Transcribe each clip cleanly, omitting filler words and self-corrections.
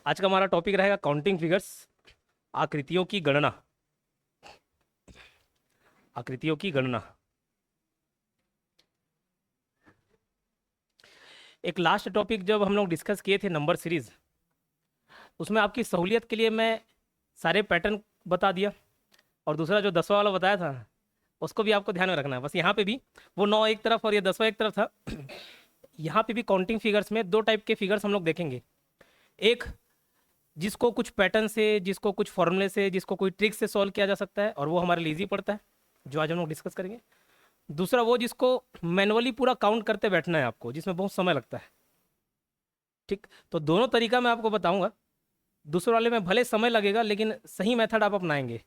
आज का हमारा टॉपिक रहेगा काउंटिंग फिगर्स, आकृतियों की गणना। आकृतियों की गणना। एक लास्ट टॉपिक जब हम लोग डिस्कस किए थे नंबर सीरीज, उसमें आपकी सहूलियत के लिए मैं सारे पैटर्न बता दिया, और दूसरा जो 10वां वाला बताया था उसको भी आपको ध्यान में रखना है। बस यहाँ पे भी वो 9 एक तरफ और ये 10वां एक तरफ था। यहाँ पे भी काउंटिंग फिगर्स में दो टाइप के फिगर्स हम लोग देखेंगे। एक जिसको कुछ पैटर्न से, जिसको कुछ फॉर्मूले से, जिसको कोई ट्रिक से सॉल्व किया जा सकता है और वो हमारे लिए ईजी पड़ता है, जो आज हम लोग डिस्कस करेंगे। दूसरा वो जिसको मैनुअली पूरा काउंट करते बैठना है आपको, जिसमें बहुत समय लगता है। ठीक, तो दोनों तरीका मैं आपको बताऊंगा। दूसरे वाले में भले समय लगेगा लेकिन सही मेथड आप अपनाएंगे,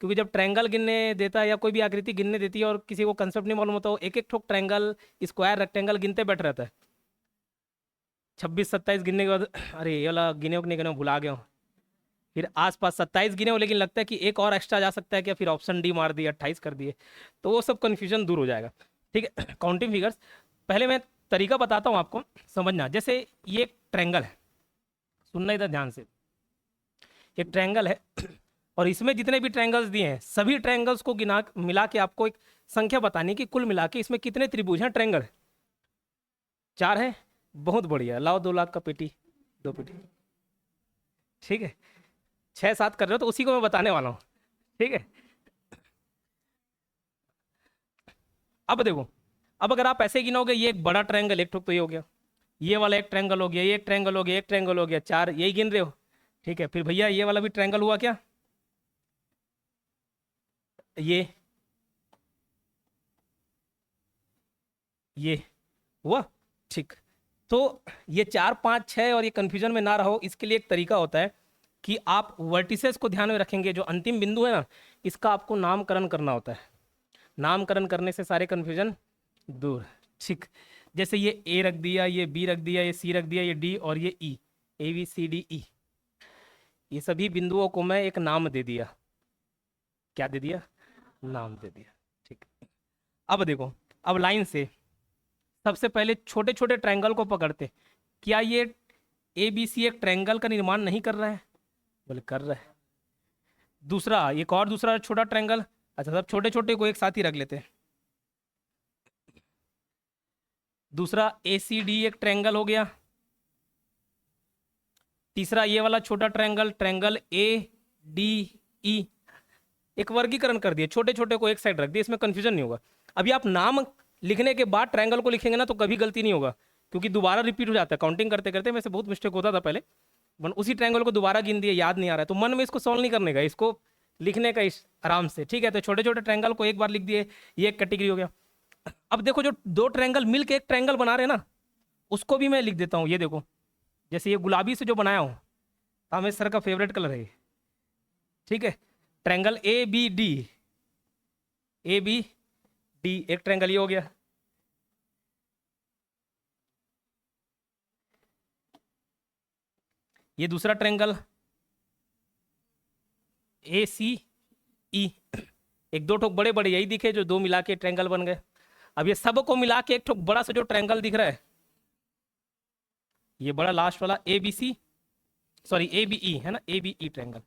क्योंकि जब ट्रायंगल गिनने देता है या कोई भी आकृति गिनने देती है और किसी को कंसेप्ट नहीं मालूम होता, वो एक एक ठोक ट्रायंगल, स्क्वायर, रेक्टेंगल गिनते बैठ रहता है। 26-27 गिनने के बाद अरे ये वाला गिने हो कि नहीं गिने हो, भुला गया हूँ। फिर आसपास 27 गिने हो लेकिन लगता है कि एक और एक्स्ट्रा जा सकता है क्या, फिर ऑप्शन डी मार दिए, 28 कर दिए, तो वो सब कन्फ्यूजन दूर हो जाएगा। ठीक है, काउंटिंग फिगर्स पहले मैं तरीका बताता हूँ आपको समझना। जैसे ये एक ट्रायंगल है, सुनना इधर ध्यान से। एक ट्रायंगल है और इसमें जितने भी ट्रायंगल्स दिए हैं सभी ट्रायंगल्स को गिना मिला के आपको एक संख्या बतानी है कि कुल मिला के इसमें कितने त्रिभुज हैं। ट्रायंगल 4 है, बहुत बढ़िया। लाओ 2 लाख का पेटी, 2 पेटी। ठीक है, 6-7 कर रहे हो तो उसी को मैं बताने वाला हूँ। ठीक है, अब देखो, अब अगर आप ऐसे गिनोगे, ये एक बड़ा ट्रायंगल एक ठोक तो ये हो गया, ये वाला एक ट्रायंगल हो गया, ये एक ट्रायंगल हो गया, एक ट्रायंगल हो गया, 4 यही गिन रहे हो। ठीक है, फिर भैया ये वाला भी ट्रायंगल हुआ क्या, ये हुआ। ठीक, तो ये 4-5-6 और ये कंफ्यूजन में ना रहो, इसके लिए एक तरीका होता है कि आप वर्टिसेस को ध्यान में रखेंगे। जो अंतिम बिंदु है ना, इसका आपको नामकरण करना होता है। नामकरण करने से सारे कंफ्यूजन दूर। ठीक, जैसे ये ए रख दिया, ये बी रख दिया, ये सी रख दिया, ये डी और ये ई, ए बी सी डी ई, ये सभी बिंदुओं को मैं एक नाम दे दिया। क्या दे दिया, नाम दे दिया। ठीक, अब देखो, अब लाइन से सबसे पहले छोटे छोटे ट्रायंगल को पकड़ते। क्या ये ए बी सी एक ट्रायंगल का निर्माण नहीं कर रहा है, बोले कर रहा है। दूसरा, एक और दूसरा छोटा ट्रायंगल, अच्छा सब छोटे छोटे को एक साथ ही रख लेते हैं। दूसरा ए सी डी एक ट्रायंगल हो गया। तीसरा ये वाला छोटा triangle, triangle A D E, एक वर्गीकरण कर दिए, छोटे छोटे को एक साइड रख दिए, इसमें कंफ्यूजन नहीं होगा। अभी आप नाम लिखने के बाद ट्रायंगल को लिखेंगे ना तो कभी गलती नहीं होगा, क्योंकि दोबारा रिपीट हो जाता है काउंटिंग करते करते। वैसे बहुत मिस्टेक होता था पहले, मन उसी ट्रायंगल को दोबारा गिन दिए, याद नहीं आ रहा है, तो मन में इसको सॉल्व नहीं करने का, इसको लिखने का आराम से। ठीक है, तो छोटे छोटे ट्रायंगल को एक बार लिख दिए, ये एक कैटेगरी हो गया। अब देखो, जो 2 ट्रायंगल मिल के एक ट्रायंगल बना रहे हैं ना, उसको भी मैं लिख देता हूँ। ये देखो, जैसे ये गुलाबी से जो बनाया हूँ, हमें सर का फेवरेट कलर है ये। ठीक है, triangle A B D, A B D एक ट्रायंगल ये हो गया। ये दूसरा ट्रायंगल ए सी ई, एक दो ठोक बड़े बड़े यही दिखे जो 2 मिला के ट्रायंगल बन गए। अब ये सब को मिला के एक ठोक बड़ा सा जो ट्रायंगल दिख रहा है, ये बड़ा लास्ट वाला A B C, sorry A B E है ना, ए बी ई ट्रायंगल।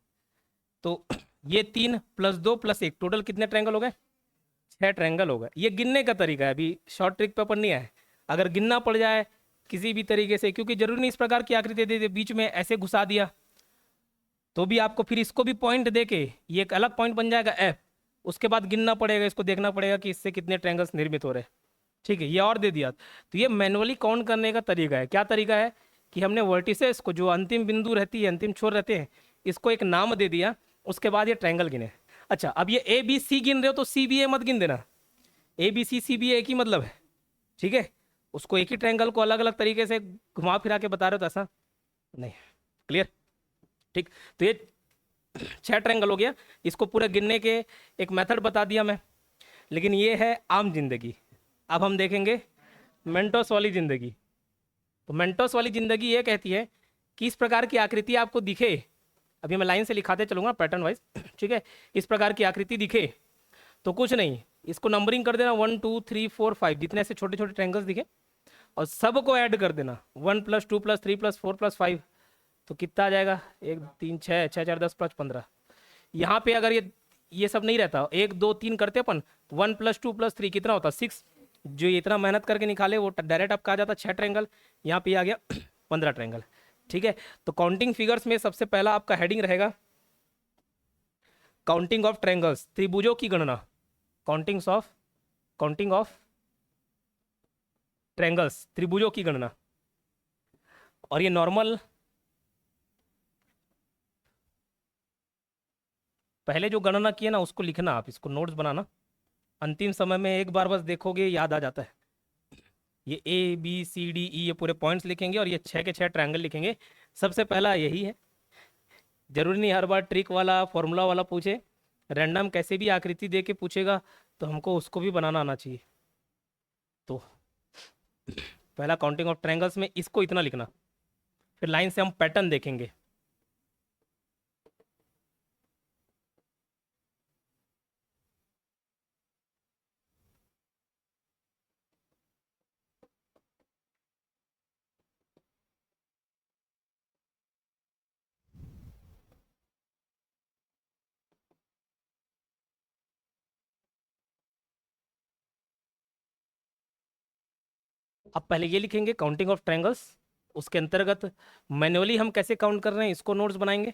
तो ये 3 + 2 + 1 टोटल कितने ट्रायंगल हो गए, 6 ट्रायंगल हो गए। ये गिनने का तरीका है, अभी शॉर्ट ट्रिक पेपर नहीं है। अगर गिनना पड़ जाए किसी भी तरीके से, क्योंकि जरूरी नहीं इस प्रकार की आकृति दे दे, बीच में ऐसे घुसा दिया तो भी आपको फिर इसको भी पॉइंट दे के ये एक अलग पॉइंट बन जाएगा एफ, उसके बाद गिनना पड़ेगा, इसको देखना पड़ेगा कि इससे कितने ट्रायंगल्स निर्मित हो रहे हैं। ठीक है, ये और दे दिया। तो ये मैनुअली काउंट करने का तरीका है। क्या तरीका है कि हमने वर्टिसेस को, जो अंतिम बिंदु रहती है, अंतिम छोर रहते हैं, इसको एक नाम दे दिया, उसके बाद ये ट्रायंगल गिने। अच्छा, अब ये ए बी सी गिन रहे हो तो सी बी ए मत गिन देना, ए बी सी सी बी ए एक ही मतलब है। ठीक है, उसको एक ही ट्रायंगल को अलग अलग तरीके से घुमा फिरा के बता रहे हो तो ऐसा नहीं। क्लियर? ठीक, तो ये 6 ट्रायंगल हो गया, इसको पूरे गिनने के एक मेथड बता दिया मैं। लेकिन ये है आम जिंदगी, अब हम देखेंगे मेंटोस वाली जिंदगी। तो मेंटोस वाली जिंदगी ये कहती है कि इस प्रकार की आकृति आपको दिखे, अभी मैं लाइन से लिखाते चलूंगा पैटर्न वाइज। ठीक है, इस प्रकार की आकृति दिखे तो कुछ नहीं, इसको नंबरिंग कर देना 1 2 3 4 5, जितने ऐसे छोटे छोटे ट्रायंगल्स दिखे, और सबको ऐड कर देना 1 + 2 + 3 + 4 + 5, तो कितना आ जाएगा, 1 3 6, 6 4 10 5 15। यहाँ पे अगर ये सब नहीं रहता, 1 2 3 करते अपन, 1 + 2 + 3 कितना होता, 6। जो ये इतना मेहनत करके निकाले वो डायरेक्ट आपका आ जाता 6 ट्रायंगल। यहाँ पे आ गया 15 ट्रायंगल। ठीक है, तो काउंटिंग फिगर्स में सबसे पहला आपका हेडिंग रहेगा काउंटिंग ऑफ ट्रायंगल्स, त्रिभुजों की गणना। काउंटिंग ऑफ ट्रायंगल्स, त्रिभुजों की गणना। और ये नॉर्मल पहले जो गणना किए ना उसको लिखना, आप इसको नोट्स बनाना, अंतिम समय में एक बार बस देखोगे याद आ जाता है। ये A B C D E ये पूरे पॉइंट्स लिखेंगे और ये 6 के 6 ट्रायंगल लिखेंगे। सबसे पहला यही है, जरूरी नहीं हर बार ट्रिक वाला फॉर्मूला वाला पूछे, रैंडम कैसे भी आकृति दे के पूछेगा तो हमको उसको भी बनाना आना चाहिए। तो पहला काउंटिंग ऑफ ट्रायंगल्स में इसको इतना लिखना, फिर लाइन से हम पैटर्न देखेंगे। अब पहले ये लिखेंगे काउंटिंग ऑफ ट्रायंगल्स, उसके अंतर्गत मैन्युअली हम कैसे काउंट कर रहे हैं इसको नोट्स बनाएंगे।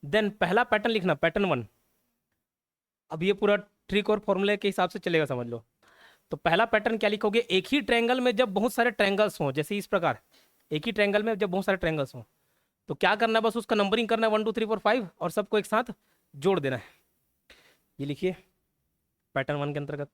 देन पहला पैटर्न लिखना, पैटर्न 1। अब ये पूरा ट्रिक और फॉर्मूले के हिसाब से चलेगा, समझ लो। तो पहला पैटर्न क्या लिखोगे, एक ही ट्रायंगल में जब बहुत सारे ट्रायंगल्स हों, जैसे इस प्रकार, एक ही ट्रायंगल में जब बहुत सारे ट्रायंगल्स हों तो क्या करना है, बस उसका नंबरिंग करना है 1 2 3 4 5 और सबको एक साथ जोड़ देना है। ये लिखिए पैटर्न 1 के अंतर्गत।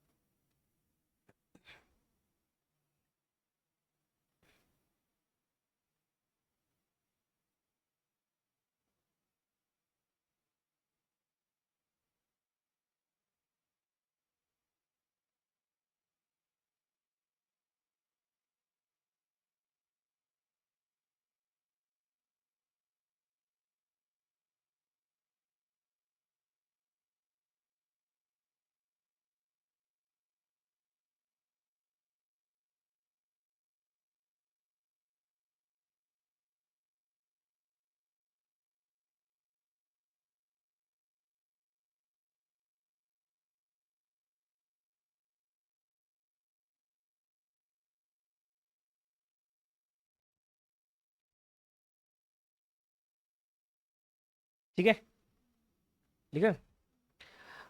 ठीक है, ठीक है।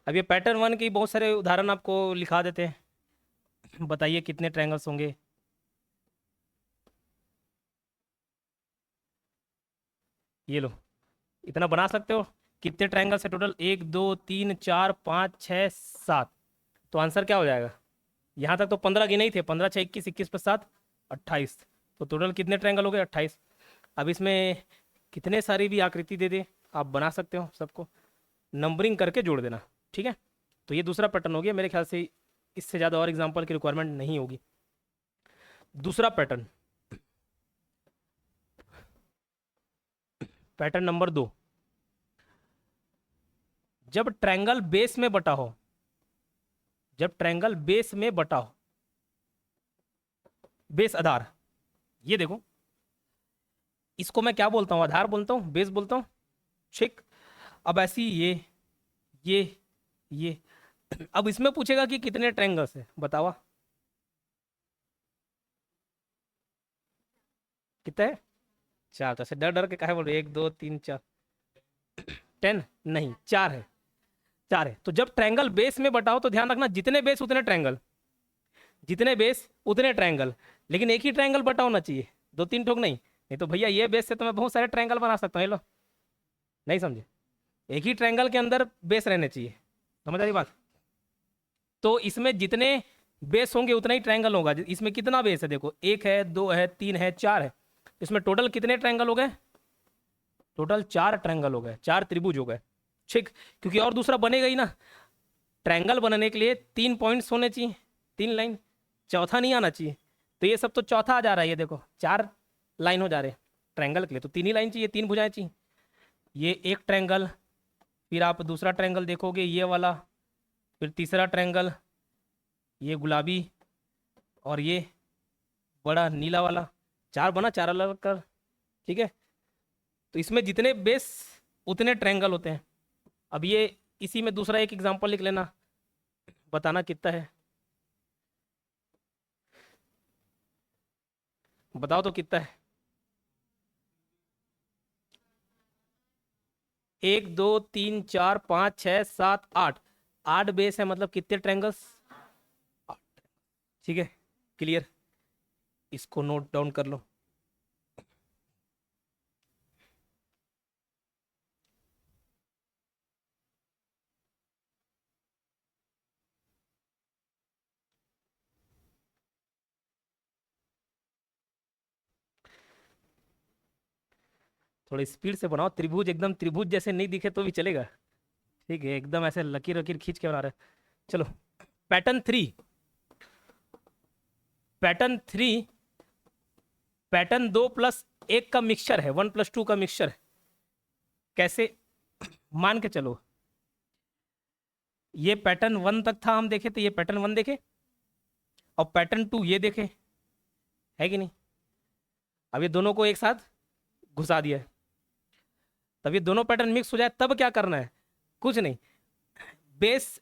अब ये पैटर्न 1 के बहुत सारे उदाहरण आपको लिखा देते हैं। बताइए कितने ट्रायंगल्स होंगे। ये लो, इतना बना सकते हो। कितने ट्रायंगल्स है टोटल, 1 2 3 4 5 6 7। तो आंसर क्या हो जाएगा, यहाँ तक तो 15 गिने ही थे, 15 6 21 21 + 7 28। तो टोटल कितने ट्रायंगल हो गए, 28। अब इसमें कितने सारी भी आकृति दे दे आप बना सकते हो, सबको नंबरिंग करके जोड़ देना। ठीक है, तो ये दूसरा पैटर्न हो गया। मेरे ख्याल से इससे ज़्यादा और एग्जाम्पल की रिक्वायरमेंट नहीं होगी। दूसरा पैटर्न, पैटर्न नंबर 2, जब ट्रायंगल बेस में बटा हो, जब ट्रायंगल बेस में बटा हो, बेस आधार। ये देखो, इसको मैं क्या बोलता हूँ, आधार बोलता हूँ, बेस बोलता हूँ। ठीक, अब ऐसी ये ये अब इसमें पूछेगा कि कितने ट्रायंगल्स है, बताओ कितने है, 4। तो ऐसे डर डर के काहे बोल रहे, 1 2 3 4, 10 नहीं, 4 है, 4 है। तो जब ट्रायंगल बेस में बटाओ तो ध्यान रखना, जितने बेस उतने ट्रायंगल, जितने बेस उतने ट्रायंगल, लेकिन एक ही ट्रायंगल बटा होना चाहिए, 2 3 ठोक नहीं। नहीं तो भैया ये बेस से तो मैं बहुत सारे ट्रायंगल बना सकता हूँ। लो, नहीं समझे, एक ही ट्रायंगल के अंदर बेस रहने चाहिए, समझ आ रही बात। तो इसमें जितने बेस होंगे उतना ही ट्रायंगल होगा। इसमें कितना बेस है देखो, 1 है 2 है 3 है 4 है। इसमें टोटल कितने ट्रायंगल हो गए, टोटल 4 ट्रायंगल हो गए, 4 त्रिभुज हो गए। ठीक, क्योंकि और दूसरा बनेगा ही ना। ट्रायंगल बनने के लिए 3 पॉइंट्स होने चाहिए, 3 लाइन, चौथा नहीं आना चाहिए। तो ये सब तो चौथा आ जा रहा है, ये देखो 4 लाइन हो जा रहे हैं ट्रायंगल के लिए, तो 3 ही लाइन चाहिए, 3 भुजाएं चाहिए। ये एक ट्रायंगल, फिर आप दूसरा ट्रायंगल देखोगे ये वाला, फिर तीसरा ट्रायंगल ये गुलाबी, और ये बड़ा नीला वाला। 4 बना, 4 अलग कर। ठीक है, तो इसमें जितने बेस उतने ट्रायंगल होते हैं। अब ये इसी में दूसरा एक एग्जांपल लिख लेना, बताना कितना है, बताओ तो कितना है। 1 2 3 4 5 6 7 8, 8 बेस है, मतलब कितने ट्रायंगल्स? 8। ठीक है, क्लियर, इसको नोट डाउन कर लो। थोड़ी स्पीड से बनाओ, त्रिभुज एकदम त्रिभुज जैसे नहीं दिखे तो भी चलेगा। ठीक है, एकदम ऐसे लकीर लकीर खींच के बना रहे हैं। चलो, पैटर्न 3, पैटर्न 3, पैटर्न 2+1 का मिक्सचर है, 1+2 का मिक्सचर है। कैसे? मान के चलो, ये पैटर्न 1 तक था, हम देखे तो ये पैटर्न 1 देखे, और पैटर्न 2 ये देखे, है कि नहीं? अब ये दोनों को एक साथ घुसा दिया है, तब ये दोनों पैटर्न मिक्स हो जाए, तब क्या करना है? कुछ नहीं, बेस,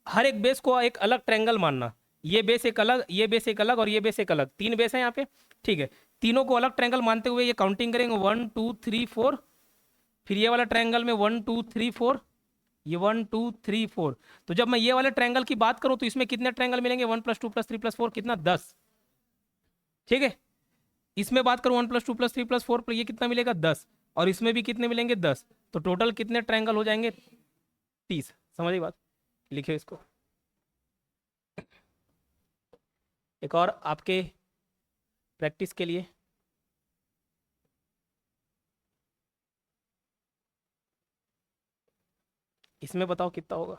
हर एक बेस को एक अलग ट्रायंगल मानना। ये बेस एक अलग, ये बेस एक अलग, और ये बेस एक अलग, 3 बेस है यहाँ पे। ठीक है, तीनों को अलग ट्रायंगल मानते हुए ये काउंटिंग करेंगे, 1 2 3 4। फिर ये वाला ट्रायंगल में 1 2 3 4, ये 1 2 3 4। तो जब मैं ये वाले ट्रायंगल की बात करूं तो इसमें कितने ट्रायंगल मिलेंगे? 1+2+3+4, कितना? 10। ठीक है, इसमें बात करूं 1+2+3+4 पर, ये कितना मिलेगा? 10। और इसमें भी कितने मिलेंगे? 10। तो टोटल कितने ट्रायंगल हो जाएंगे? 30। समझिए बात, लिखिए इसको। एक और आपके प्रैक्टिस के लिए, इसमें बताओ कितना होगा?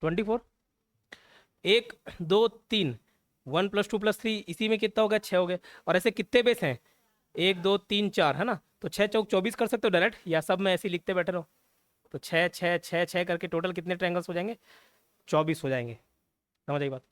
24। 1 2 3, 1+2+3, इसी में कितना हो गया? 6 हो गए। और ऐसे कितने बेस हैं? 1 2 3 4, है ना? तो 6 × 4 = 24 कर सकते हो डायरेक्ट, या सब में ऐसे ही लिखते बैठे रहो। तो 6 6 6 6 करके टोटल कितने ट्रायंगल्स हो जाएंगे? 24 हो जाएंगे। समझ आई बात?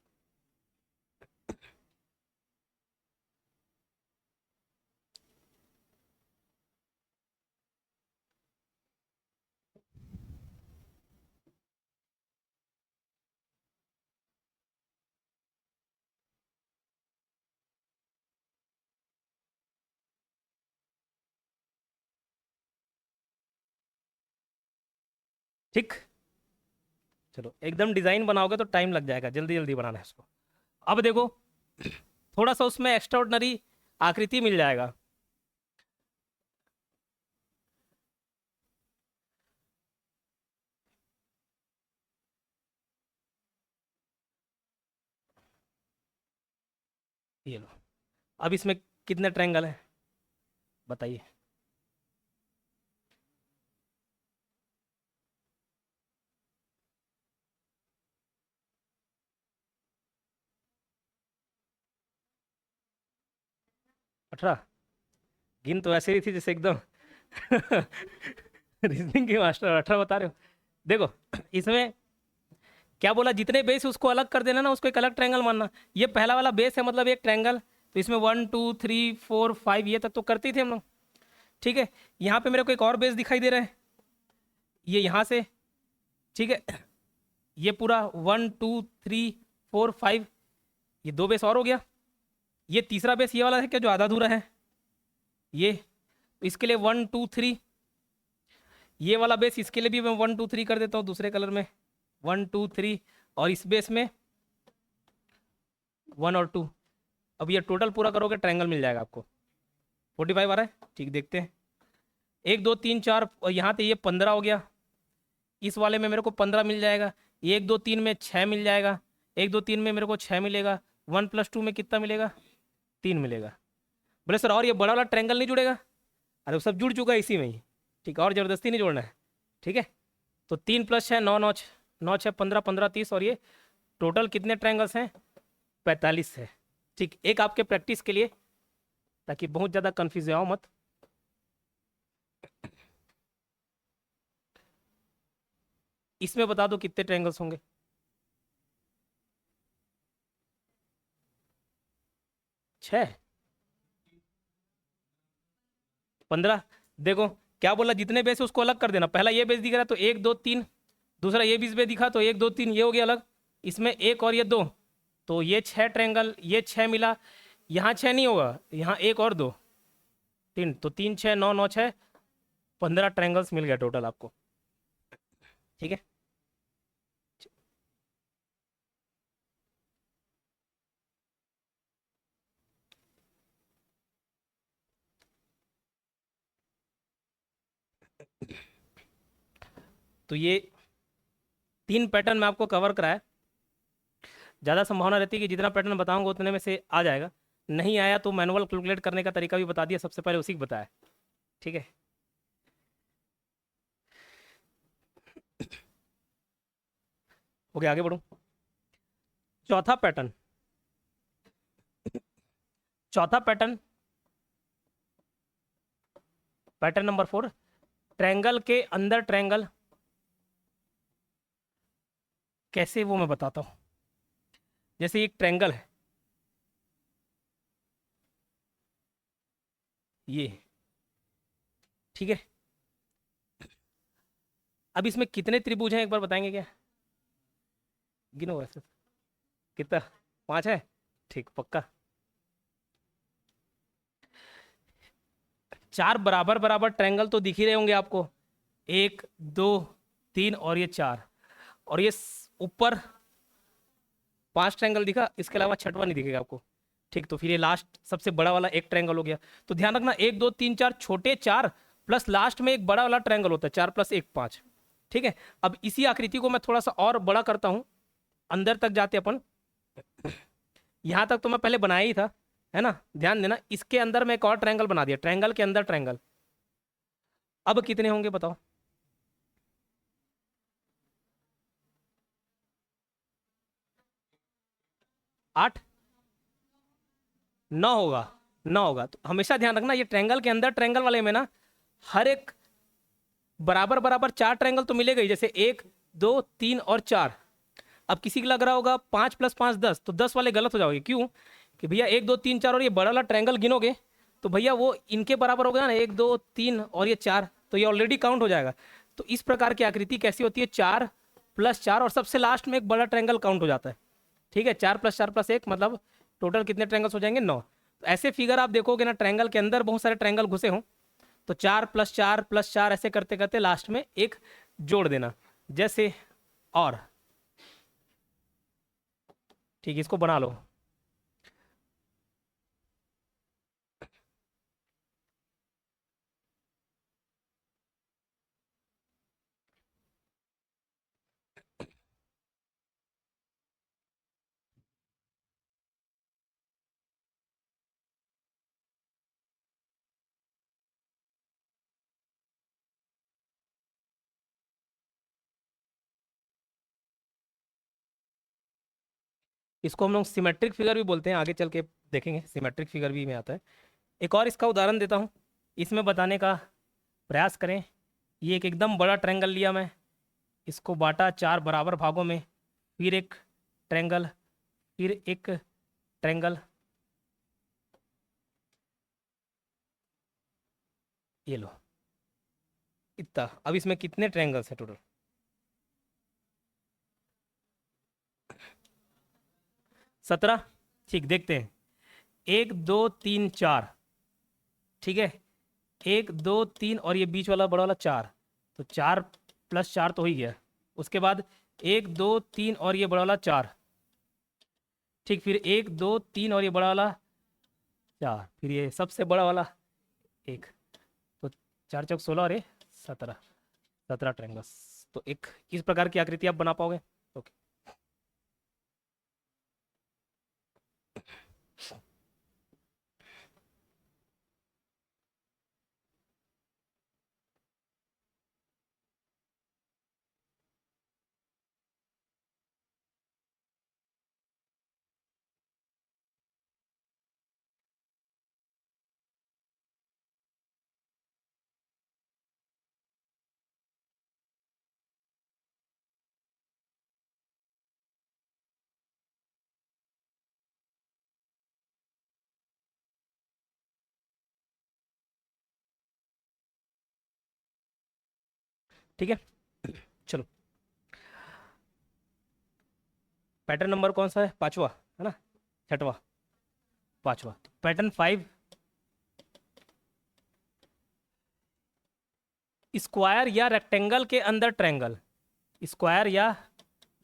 ठीक, चलो, एकदम डिजाइन बनाओगे तो टाइम लग जाएगा, जल्दी जल्दी बनाना है इसको। अब देखो, थोड़ा सा उसमें एक्स्ट्राऑर्डिनरी आकृति मिल जाएगा। ये लो, अब इसमें कितने ट्रायंगल हैं बताइए? अठारह। गिन तो ऐसे ही थी जैसे एकदम रीजनिंग के मास्टर, 18 बता रहे हो? देखो, इसमें क्या बोला? जितने बेस उसको अलग कर देना ना, उसको एक अलग ट्रायंगल मानना। ये पहला वाला बेस है, मतलब एक ट्रायंगल। तो इसमें 1 2 3 4 5 ये तक तो करते ही थे हम लोग। ठीक है, यहाँ पे मेरे को एक और बेस दिखाई दे रहा है, ये यहाँ से। ठीक है, ये पूरा 1 2 3 4 5, ये 2 बेस और हो गया। ये तीसरा बेस ये वाला है क्या, जो आधा अधूरा है? ये, तो इसके लिए 1 2 3, ये वाला बेस, इसके लिए भी मैं 1 2 3 कर देता हूँ दूसरे कलर में, 1 2 3। और इस बेस में 1 और 2। अब ये टोटल पूरा करोगे, ट्रायंगल मिल जाएगा आपको। 45 आ रहा है? ठीक, देखते हैं। 1 2 3 4, और यहाँ पे ये 15 हो गया। इस वाले में मेरे को 15 मिल जाएगा। 1 2 3 में 6 मिल जाएगा। 1 2 3 में मेरे को 6 मिलेगा। 1+2 में कितना मिलेगा? 3 मिलेगा। बोले सर और ये बड़ा वाला ट्रायंगल नहीं जुड़ेगा? अरे वो सब जुड़ चुका है इसी में ही। ठीक है, और ज़बरदस्ती नहीं जोड़ना है। ठीक है, तो 3 + 6 9 9 9 6 15 15 30, और ये टोटल कितने ट्रायंगल्स हैं? 45 है। ठीक, एक आपके प्रैक्टिस के लिए, ताकि बहुत ज़्यादा कन्फ्यूज आओ मत। इसमें बता दो कितने ट्रायंगल्स होंगे? 6। 15। देखो क्या बोला, जितने बेस है उसको अलग कर देना। पहला ये बेस दिख रहा है तो 1 2 3, दूसरा ये बीस बेस दिखा तो 1 2 3, ये हो गया अलग। इसमें एक और ये दो, तो ये 6 ट्रायंगल, ये 6 मिला। यहाँ 6 नहीं होगा, यहाँ एक और दो, 3, तो 3 6 9 9 6, 15 ट्रायंगल्स मिल गया टोटल आपको। ठीक है। तो ये 3 पैटर्न मैं आपको कवर कराया। ज़्यादा संभावना रहती है कि जितना पैटर्न बताऊंगा उतने में से आ जाएगा। नहीं आया तो मैनुअल कैलकुलेट करने का तरीका भी बता दिया, सबसे पहले उसी को बताया। ठीक है। ओके, आगे बढ़ूँ। चौथा पैटर्न, चौथा पैटर्न, पैटर्न नंबर 4, ट्रायंगल के अंदर ट्रायंगल। कैसे वो मैं बताता हूँ। जैसे एक ट्रायंगल है ये, ठीक है। अब इसमें कितने त्रिभुज हैं एक बार बताएंगे क्या? गिनो वैसे। कितना? 5 है? ठीक, पक्का। 4 बराबर बराबर ट्रायंगल तो दिख ही रहे होंगे आपको, 1 2 3 और ये 4, और ये ऊपर 5 ट्रायंगल दिखा, इसके अलावा छठवां नहीं दिखेगा आपको। ठीक, तो फिर ये लास्ट सबसे बड़ा वाला एक ट्रायंगल हो गया। तो ध्यान रखना, 1 2 3 4 छोटे 4 प्लस लास्ट में एक बड़ा वाला ट्रायंगल होता है, 4 + 1 5। ठीक है। अब इसी आकृति को मैं थोड़ा सा और बड़ा करता हूं, अंदर तक जाते अपन। यहां तक तो मैं पहले बनाया ही था, है ना। ध्यान देना, इसके अंदर मैं एक और ट्रायंगल बना दिया, ट्रायंगल के अंदर ट्रायंगल। अब कितने होंगे बताओ? 8? 9 होगा, 9 होगा। तो हमेशा ध्यान रखना, ये ट्रायंगल के अंदर ट्रायंगल वाले में ना, हर एक बराबर बराबर 4 ट्रायंगल तो मिलेगा ही, जैसे 1 2 3 और 4। अब किसी को लग रहा होगा 5 + 5 10, तो 10 वाले गलत हो जाओगे। क्यों? कि भैया 1 2 3 4 और ये बड़ा वाला ट्रायंगल गिनोगे तो भैया वो इनके बराबर हो गया ना, 1 2 3 और ये 4, तो ये ऑलरेडी काउंट हो जाएगा। तो इस प्रकार की आकृति कैसी होती है? 4 + 4 और सबसे लास्ट में एक बड़ा ट्रायंगल काउंट हो जाता है। ठीक है, 4 + 4 + 1 मतलब टोटल कितने ट्रायंगल्स हो जाएंगे? 9। तो ऐसे फिगर आप देखोगे ना, ट्रायंगल के अंदर बहुत सारे ट्रायंगल घुसे हों, तो 4 + 4 + 4 ऐसे करते करते लास्ट में एक जोड़ देना, जैसे। और ठीक, इसको बना लो। इसको हम लोग सिमेट्रिक फिगर भी बोलते हैं, आगे चल के देखेंगे सिमेट्रिक फिगर भी में आता है। एक और इसका उदाहरण देता हूँ, इसमें बताने का प्रयास करें। ये एक एकदम बड़ा ट्रायंगल लिया मैं, इसको बांटा 4 बराबर भागों में, फिर एक ट्रायंगल, फिर एक ट्रायंगल, ये लो इतना। अब इसमें कितने ट्रायंगल्स हैं टोटल? 17। ठीक, देखते हैं। 1 2 3 4, ठीक है। 1 2 3 और ये बीच वाला बड़ा वाला 4, तो 4 + 4 तो हो ही गया। उसके बाद 1 2 3 और ये बड़ा वाला 4, ठीक। फिर 1 2 3 और ये बड़ा वाला 4, फिर ये सबसे बड़ा वाला 1, तो 4 चौक 16 और ये 17, 17 ट्रायंगल्स। तो एक इस प्रकार की आकृति आप बना पाओगे। ओके। ठीक है, चलो पैटर्न नंबर कौन सा है? पांचवा है ना, छठवा, पांचवा। तो पैटर्न 5, स्क्वायर या रेक्टेंगल के अंदर ट्रायंगल, स्क्वायर या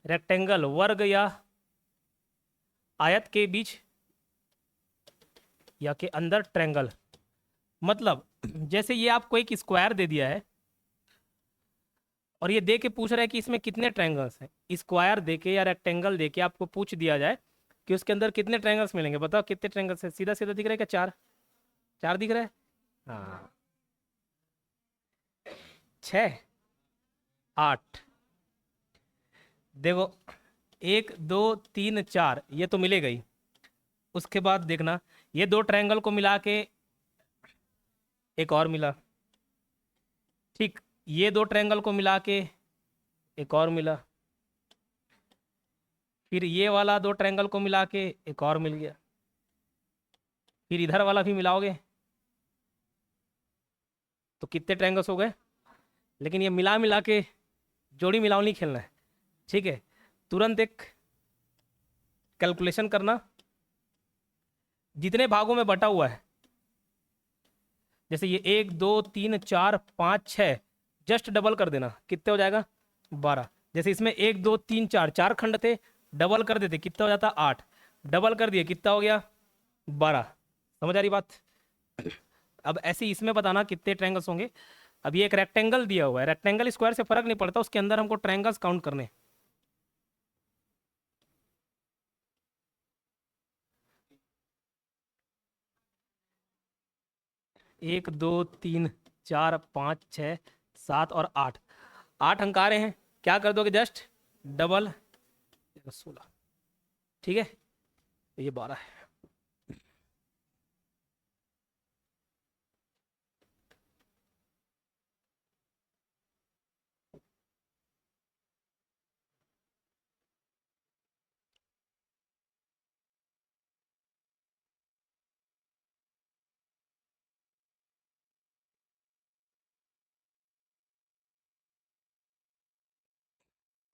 रेक्टेंगल, वर्ग या आयत के बीच या के अंदर ट्रायंगल। मतलब जैसे ये आपको एक स्क्वायर दे दिया है और ये दे के पूछ रहा है कि इसमें कितने ट्रायंगल्स हैं। स्क्वायर दे के या रेक्टेंगल दे के आपको पूछ दिया जाए कि उसके अंदर कितने ट्रायंगल्स मिलेंगे, बताओ कितने ट्रायंगल्स हैं? सीधा सीधा दिख रहा है क्या? चार, चार दिख रहा है। हाँ, 6, 8, देखो 1 2 3 4, ये तो मिलेगा ही। उसके बाद देखना ये दो ट्रायंगल को मिला के एक और मिला, ठीक, ये दो ट्रायंगल को मिला के एक और मिला, फिर ये वाला दो ट्रायंगल को मिला के एक और मिल गया, फिर इधर वाला भी मिलाओगे तो कितने ट्रायंगल्स हो गए? लेकिन ये मिला मिला के जोड़ी मिलाओ नहीं खेलना है, ठीक है। तुरंत एक कैलकुलेशन करना, जितने भागों में बटा हुआ है, जैसे ये 1 2 3 4 5 6, जस्ट डबल कर देना, कितने हो जाएगा? 12। जैसे इसमें 1 2 3 4, चार खंड थे, डबल कर देते कितना हो जाता? 8, डबल कर दिए कितना हो गया? 12। समझ आ रही बात? अब ऐसे ही इसमें बताना कितने ट्रायंगल्स होंगे। अब ये एक रेक्टेंगल दिया हुआ है, रेक्टेंगल स्क्वायर से फर्क नहीं पड़ता, उसके अंदर हमको ट्रायंगल्स काउंट करने। एक दो तीन चार पाँच छः सात और 8, 8 अंक आ रहे हैं, क्या कर दोगे? जस्ट डबल, 16, ठीक है, तो ये 12 है।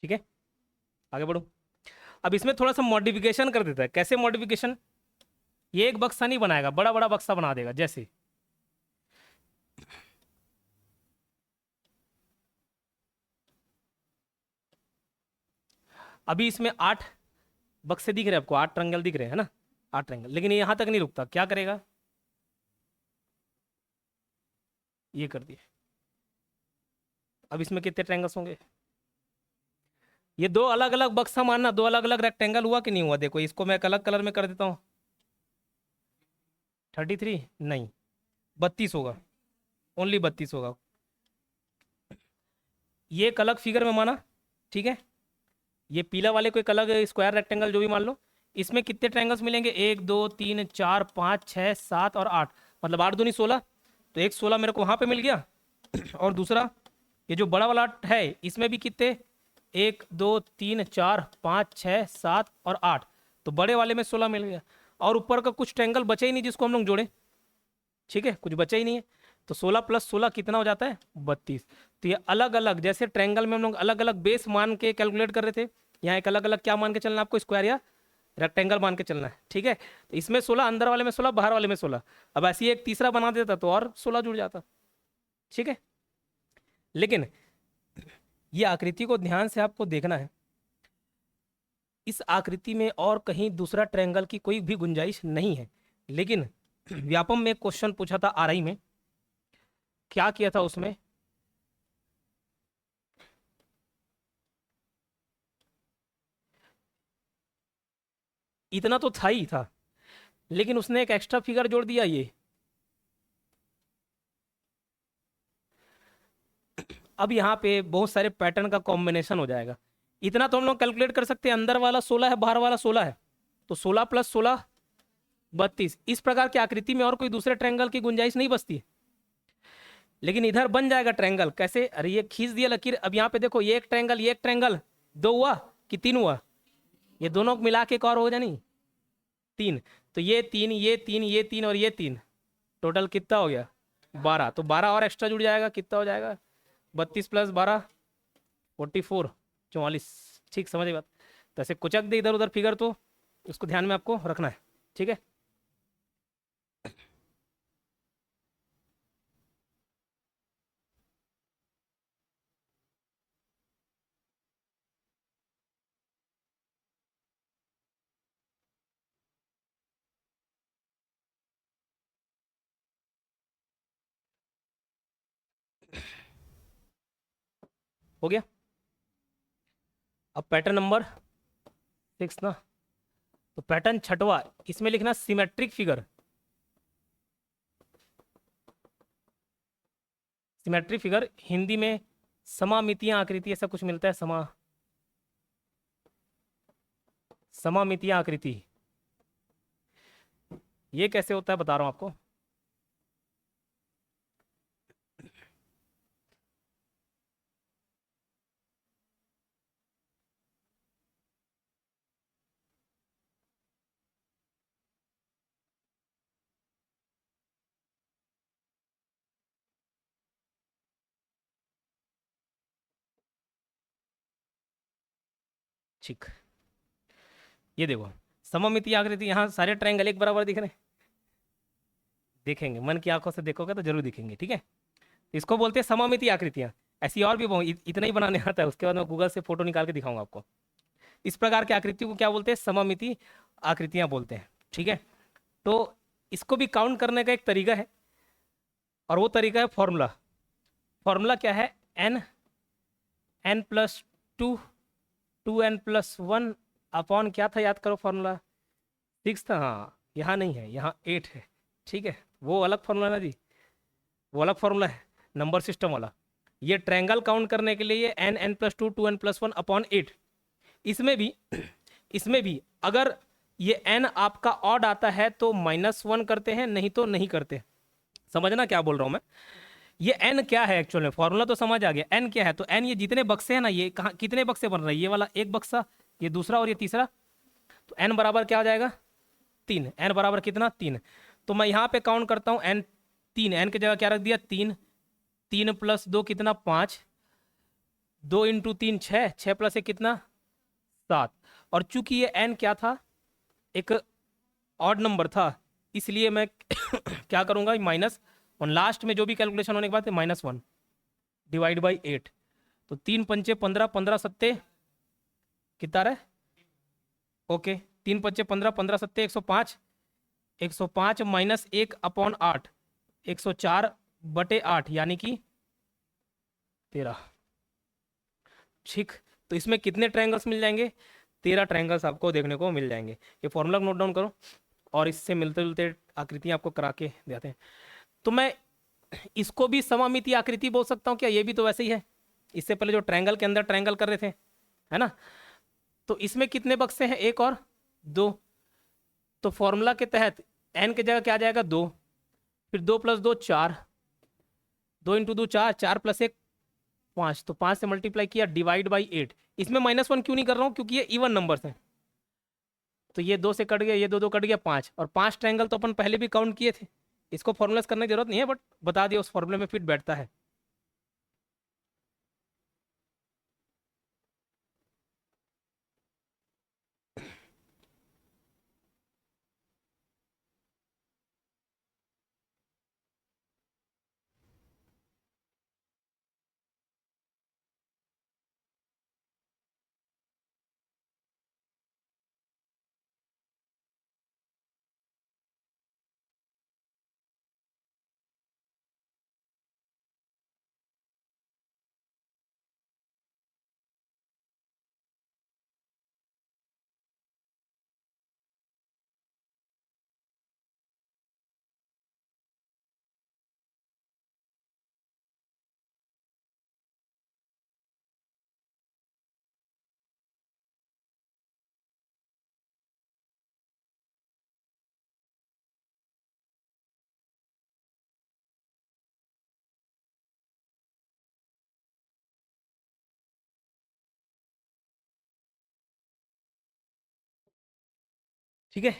ठीक है, आगे बढ़ो। अब इसमें थोड़ा सा मॉडिफिकेशन कर देता है। कैसे मॉडिफिकेशन? ये एक बक्सा नहीं बनाएगा, बड़ा बड़ा बक्सा बना देगा। जैसे अभी इसमें 8 बक्से दिख रहे हैं आपको, 8 ट्रायंगल दिख रहे हैं, है ना, 8 ट्रायंगल। लेकिन ये यहां तक नहीं रुकता, क्या करेगा? ये कर दिए। अब इसमें कितने ट्रायंगल्स होंगे? ये दो अलग अलग बक्सा मानना, दो अलग अलग रेक्टेंगल हुआ कि नहीं हुआ? देखो इसको मैं एक अलग कलर में कर देता हूँ। 33 नहीं, 32 होगा, ओनली 32 होगा। ये एक अलग फिगर में माना, ठीक है। ये पीला वाले को एक अलग स्क्वायर रेक्टेंगल जो भी मान लो। इसमें कितने ट्रायंगल्स मिलेंगे? 1 2 3 4 5 6 7 और 8, मतलब 8 दूनी 16, तो एक 16 मेरे को वहां पे मिल गया। और दूसरा ये जो बड़ा वाला है, इसमें भी कितने? 1 2 3 4 5 6 7 और 8, तो बड़े वाले में 16 मिल गया। और ऊपर का कुछ ट्रायंगल बचा ही नहीं जिसको हम लोग जोड़े, ठीक है, कुछ बचा ही नहीं है। तो 16 + 16 कितना हो जाता है? 32। तो ये अलग अलग, जैसे ट्रायंगल में हम लोग अलग अलग बेस मान के कैलकुलेट कर रहे थे, यहाँ एक अलग अलग क्या मान के चलना है आपको? स्क्वायर या रेक्टेंगल मान के चलना है, ठीक है। तो इसमें 16, अंदर वाले में 16, बाहर वाले में 16। अब ऐसे ही एक तीसरा बना देता तो और 16 जुड़ जाता, ठीक है। लेकिन ये आकृति को ध्यान से आपको देखना है, इस आकृति में और कहीं दूसरा ट्रायंगल की कोई भी गुंजाइश नहीं है। लेकिन व्यापम में क्वेश्चन पूछा था आरआई में, क्या किया था उसमें? इतना तो था ही था, लेकिन उसने एक एक्स्ट्रा फिगर जोड़ दिया। ये अब यहाँ पे बहुत सारे पैटर्न का कॉम्बिनेशन हो जाएगा। इतना तो हम लोग कैलकुलेट कर सकते हैं, अंदर वाला 16 है, बाहर वाला 16 है, तो 16 + 16 32। इस प्रकार की आकृति में और कोई दूसरे ट्रायंगल की गुंजाइश नहीं बचती। लेकिन इधर बन जाएगा ट्रायंगल। कैसे? अरे ये खींच दिया लकीर। अब यहाँ पे देखो, ये एक ट्रायंगल, ये एक ट्रायंगल, दो हुआ कि तीन हुआ? ये दोनों को मिला के एक और हो जाए, नहीं, 3। तो ये 3, ये 3, ये 3 और ये 3, टोटल कितना हो गया? 12। तो 12 और एक्स्ट्रा जुड़ जाएगा, कितना हो जाएगा? 32 + 12 44, 44। ठीक, समझ बात। तो ऐसे कुचक दे इधर उधर फिगर, तो उसको ध्यान में आपको रखना है। ठीक है। हो गया। अब पैटर्न नंबर 6 ना, तो पैटर्न छठवा, इसमें लिखना symmetric figure. Symmetric figure Hindi में समामितीय आकृति, ऐसा कुछ मिलता है, समामितीय आकृति। ये कैसे होता है बता रहा हूं आपको। ठीक, ये देखो, सममितीय आकृति, यहाँ सारे ट्रायंगल एक बराबर दिख रहे हैं, दिखेंगे, मन की आंखों से देखोगे तो जरूर दिखेंगे। ठीक है, इसको बोलते हैं सममितीय आकृतियां। ऐसी और भी इतना ही बनाने आता है, उसके बाद मैं गूगल से फोटो निकाल के दिखाऊंगा आपको। इस प्रकार की आकृति को क्या बोलते हैं, सममिति आकृतियां बोलते हैं। ठीक है, तो इसको भी काउंट करने का एक तरीका है, और वो तरीका है फॉर्मूला। फॉर्मूला क्या है, n+2 2n+1 अपॉन क्या था, याद करो फॉर्मूला। 6 था, हाँ, यहाँ नहीं है, यहाँ 8 है। ठीक है, वो अलग फॉर्मूला ना जी, वो अलग फॉर्मूला है, नंबर सिस्टम वाला। ये ट्रायंगल काउंट करने के लिए n+2 2n+1 अपॉन 8। इसमें भी इसमें भी अगर ये n आपका ऑड आता है तो -1 करते हैं, नहीं तो नहीं करते। समझना क्या बोल रहा हूं मैं। ये n क्या है एक्चुअल में, फॉर्मूला तो समझ आ गया। n क्या है, तो n ये जितने बक्से हैं ना, ये कहाँ कितने बक्से बन रहे हैं, ये वाला एक बक्सा, ये दूसरा और ये तीसरा, तो n बराबर क्या हो जाएगा, 3। n बराबर कितना, 3। तो मैं यहाँ पे काउंट करता हूँ n, 3, n की जगह क्या रख दिया, 3। 3 + 2 कितना, 5। 2 × 3 6, 6 + 1 कितना, 7। और चूंकि ये n क्या था, एक ऑड नंबर था, इसलिए मैं क्या करूंगा, माइनस, और लास्ट में जो भी कैलकुलेशन होने के बाद -1 डिवाइड बाई 8। तो 3×5 = 15, 15×7 कितना रहे, ओके, 3×5 = 15, 15×7 105। 105 -1 अपॉन 8, 104/8 यानी कि 13। ठीक, तो इसमें कितने ट्रायंगल्स मिल जाएंगे, 13 ट्रायंगल्स आपको देखने को मिल जाएंगे। ये फॉर्मूला नोट डाउन करो, और इससे मिलते जुलते आकृतियां आपको करा के देते हैं। तो मैं इसको भी सममितीय आकृति बोल सकता हूँ क्या, ये भी तो वैसे ही है, इससे पहले जो ट्रायंगल के अंदर ट्रायंगल कर रहे थे, है ना। तो इसमें कितने बक्से हैं, 1 और 2। तो फॉर्मूला के तहत n की जगह क्या आ जाएगा, 2, फिर 2 + 2 4, 2 × 2 4, 4 + 1 5, तो 5 से मल्टीप्लाई किया, डिवाइड बाई 8। इसमें -1 क्यों नहीं कर रहा हूँ, क्योंकि ये इवन नंबर्स हैं। तो ये 2 से कट गया, ये 2 2 कट गया, 5, और 5 ट्रायंगल तो अपन पहले भी काउंट किए थे। इसको फॉर्मूलाज करने की जरूरत नहीं है, बट बता दिया, उस फॉर्मूले में फिट बैठता है। ठीक है,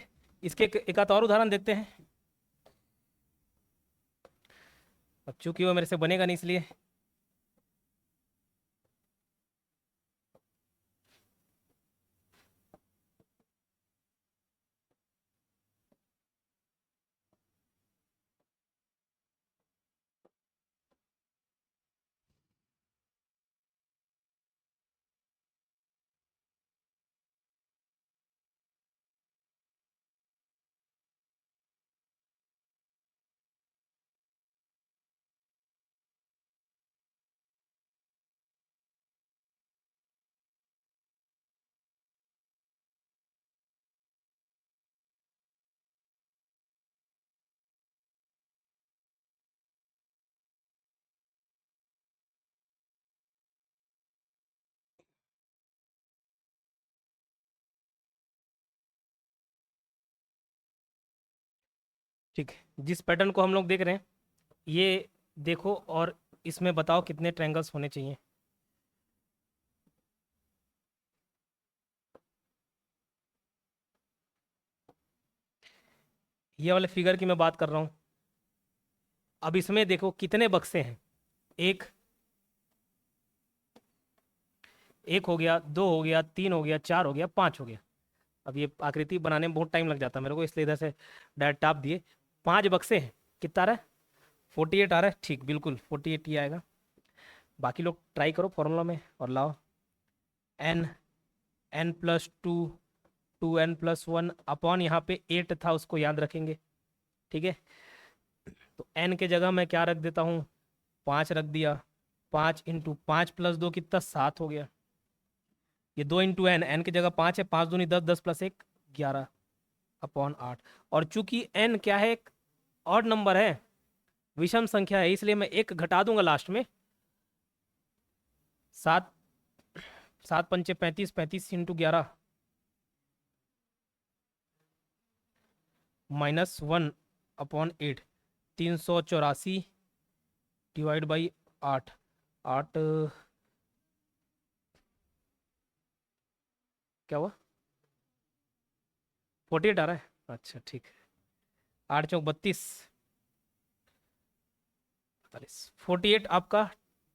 इसके एक आध और उदाहरण देखते हैं। अब चूंकि वो मेरे से बनेगा नहीं, इसलिए ठीक है, जिस पैटर्न को हम लोग देख रहे हैं ये देखो और इसमें बताओ कितने ट्रायंगल्स होने चाहिए। ये वाले फिगर की मैं बात कर रहा हूँ। अब इसमें देखो कितने बक्से हैं, एक एक हो गया, दो हो गया, तीन हो गया, चार हो गया, पांच हो गया। अब ये आकृति बनाने में बहुत टाइम लग जाता है मेरे को, इसलिए इधर से डायरेक्ट टाप दिए। पांच बक्से हैं, कितना आ रहा है? 48 आ रहा है, ठीक बिल्कुल 48 ही आएगा। बाकी लोग ट्राई करो फॉर्मूला में और लाओ। N N plus two, two N plus one upon यहाँ पे 8 था, उसको याद रखेंगे। ठीक है, तो एन के जगह मैं क्या रख देता हूँ, 5 रख दिया। 5 इंटू 5 प्लस 2 कितना, 7 हो गया। ये 2 इंटू एन, एन की जगह 5 है, 5 दूनी 10, 10 प्लस 1 11 अपॉन 8। और चूंकि एन क्या है, एक ऑड नंबर है, विषम संख्या है, इसलिए मैं एक घटा दूंगा लास्ट में। 7 7 पंचे 35, 35 इंटू 11 -1 अपॉन 8, 384 डिवाइड बाई 8। 8 क्या हुआ, 48 आ रहा है, अच्छा ठीक है। 8 चौक 32, 48 आपका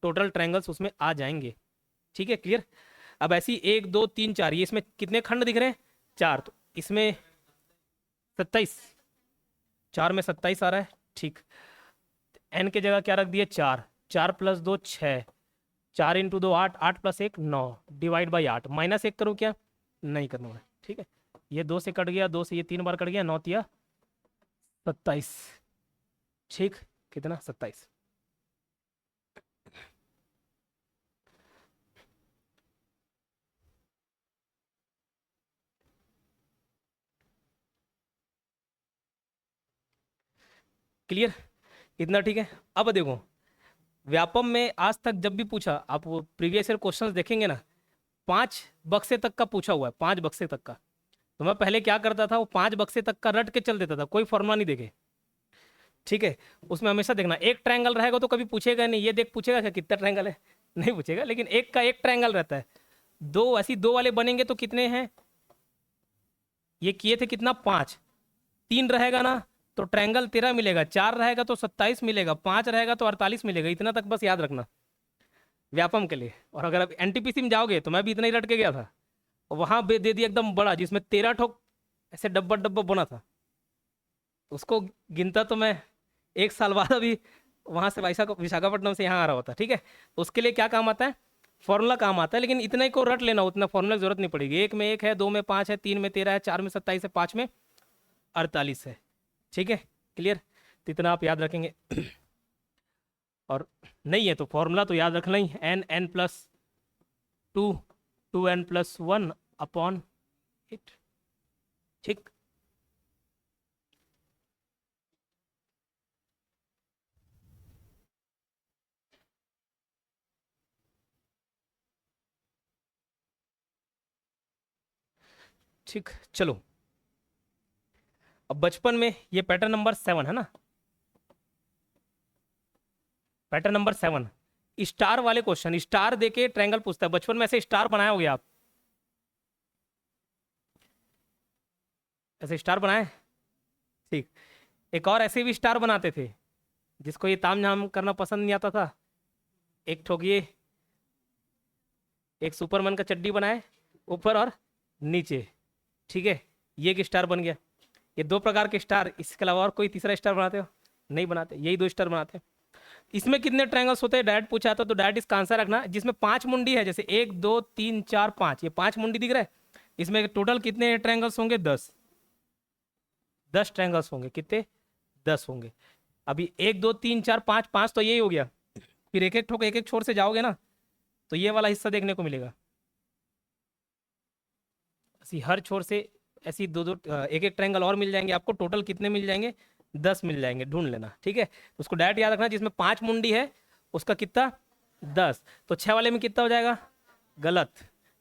टोटल ट्रायंगल्स उसमें आ जाएंगे। ठीक है, क्लियर। अब ऐसी 1 2 3 4, ये इसमें कितने खंड दिख रहे हैं, 4, तो इसमें 27, 4 में 27 आ रहा है, ठीक। एन के जगह क्या रख दिए, 4, 4 plus 2 6, 4 into 2 8, 8 plus 1 9 divide by 8, -1 करूँ क्या, नहीं करना है। ठीक है, ये 2 से कट गया, 2 से ये 3 बार कट गया, 9 तिया 27, ठीक, कितना 27। क्लियर, इतना ठीक है। अब देखो व्यापम में आज तक जब भी पूछा, आप वो प्रीवियस ईयर क्वेश्चंस देखेंगे ना, 5 बक्से तक का पूछा हुआ है, 5 बक्से तक का। तो मैं पहले क्या करता था, वो 5 बक्से तक का रट के चल देता था, कोई फॉर्मूला नहीं देखे। ठीक है, उसमें हमेशा देखना एक ट्रायंगल रहेगा तो कभी पूछेगा नहीं, ये देख पूछेगा क्या कितना ट्रायंगल है, नहीं पूछेगा, लेकिन एक का एक ट्रायंगल रहता है। दो ऐसी दो वाले बनेंगे तो कितने हैं, ये किए थे कितना, 5। 3 रहेगा ना तो ट्रायंगल 13 मिलेगा, 4 रहेगा तो 27 मिलेगा, 5 रहेगा तो 48 मिलेगा। इतना तक बस याद रखना व्यापम के लिए। और अगर आप एनटीपीसी में जाओगे तो मैं भी इतना ही रट के गया था, वहां दे दिया एकदम बड़ा, जिसमें 13 ठोक ऐसे डब्बा डब्बा बना था, उसको गिनता तो मैं 1 साल बाद अभी वहां से विशाखापट्टनम से यहाँ आ रहा होता। ठीक है, तो उसके लिए क्या काम आता है, फॉर्मूला काम आता है, लेकिन इतना ही को रट लेना, उतना फॉर्मूला की जरूरत नहीं पड़ेगी। 1 में 1 है, 2 में 5 है, 3 में 13 है, 4 में 27 है, 5 में 48 है। ठीक है, क्लियर, तो इतना आप याद रखेंगे। और नहीं है तो फॉर्मूला तो याद रखना ही, N plus 2, 2n plus 1 upon 8। ठीक, ठीक, चलो। अब बचपन में ये पैटर्न नंबर 7 है ना, पैटर्न नंबर 7 स्टार वाले क्वेश्चन, स्टार देके ट्रायंगल पूछता है। बचपन में ऐसे स्टार बनाए होगे आप, ऐसे स्टार बनाए, ठीक। एक और ऐसे भी स्टार बनाते थे, जिसको ये ताम झाम करना पसंद नहीं आता था। एक ठोक ये, एक सुपरमैन का चड्डी बनाए ऊपर और नीचे, ठीक है, ये एक स्टार बन गया। ये 2 प्रकार के स्टार, इसके अलावा और कोई तीसरा स्टार बनाते हो, नहीं बनाते, यही 2 स्टार बनाते हैं। इसमें कितने ट्रायंगल्स होते हैं, डायरेक्ट पूछा था तो डायरेक्ट इसका आंसर रखना। जिसमें 5 मुंडी है, जैसे 1 2 3 4 5, ये 5 मुंडी दिख रहा है, इसमें टोटल कितने ट्रायंगल्स होंगे, 10। 10 ट्रायंगल्स होंगे, कितने, 10 होंगे। अभी 1 2 3 4 5, 5 तो यही हो गया। फिर एक एक ठोक एक एक छोर से जाओगे ना तो ये वाला हिस्सा देखने को मिलेगा, ऐसी हर छोर से ऐसी दो दो एक एक ट्रायंगल और मिल जाएंगे आपको। टोटल कितने मिल जाएंगे, 10 मिल जाएंगे, ढूंढ लेना। ठीक है, उसको डायरेक्ट याद रखना, जिसमें 5 मुंडी है उसका कितना, 10। तो 6 वाले में कितना हो जाएगा, गलत,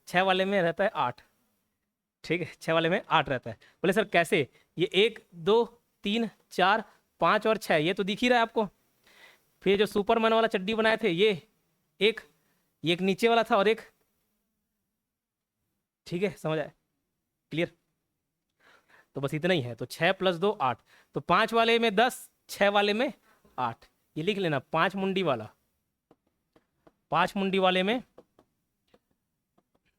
6 वाले में रहता है 8। ठीक है, 6 वाले में 8 रहता है। बोले सर कैसे, ये 1 2 3 4 5 और 6 ये तो दिख ही रहा है आपको। फिर जो सुपरमैन वाला चड्डी बनाए थे एक ये एक नीचे वाला था और एक, ठीक है समझ आए, क्लियर। तो बस इतना ही है। तो 6 + 2 8, तो 5 वाले में 10, 6 वाले में 8, ये लिख लेना। 5 मुंडी वाला, 5 मुंडी वाले में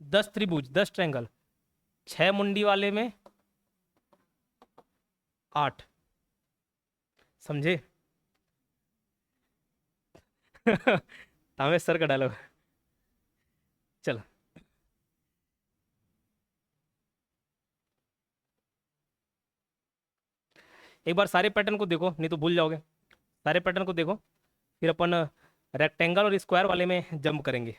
10 त्रिभुज, 10 ट्रायंगल, 6 मुंडी वाले में 8, समझे? तामे सर का डायलॉग। चलो एक बार सारे पैटर्न को देखो, नहीं तो भूल जाओगे। सारे पैटर्न को देखो, फिर अपन रेक्टेंगल और स्क्वायर वाले में जंप करेंगे।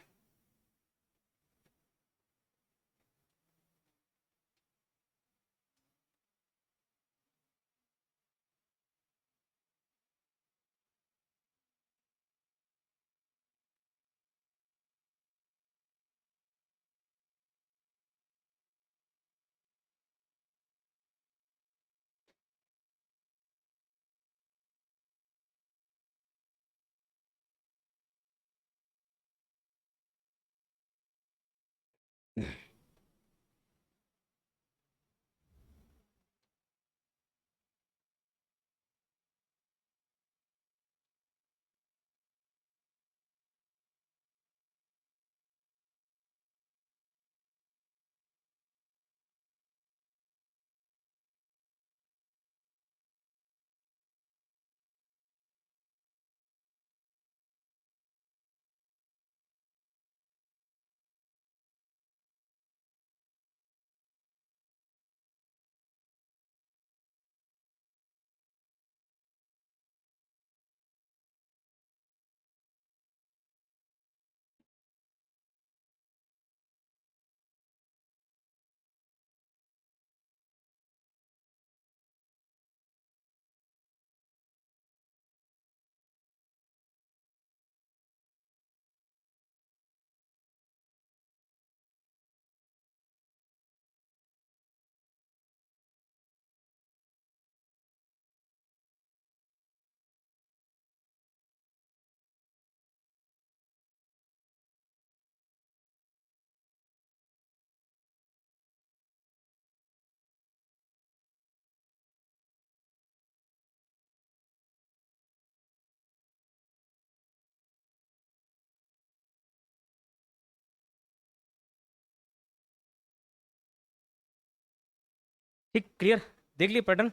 ठीक, क्लियर, देख लिए पैटर्न।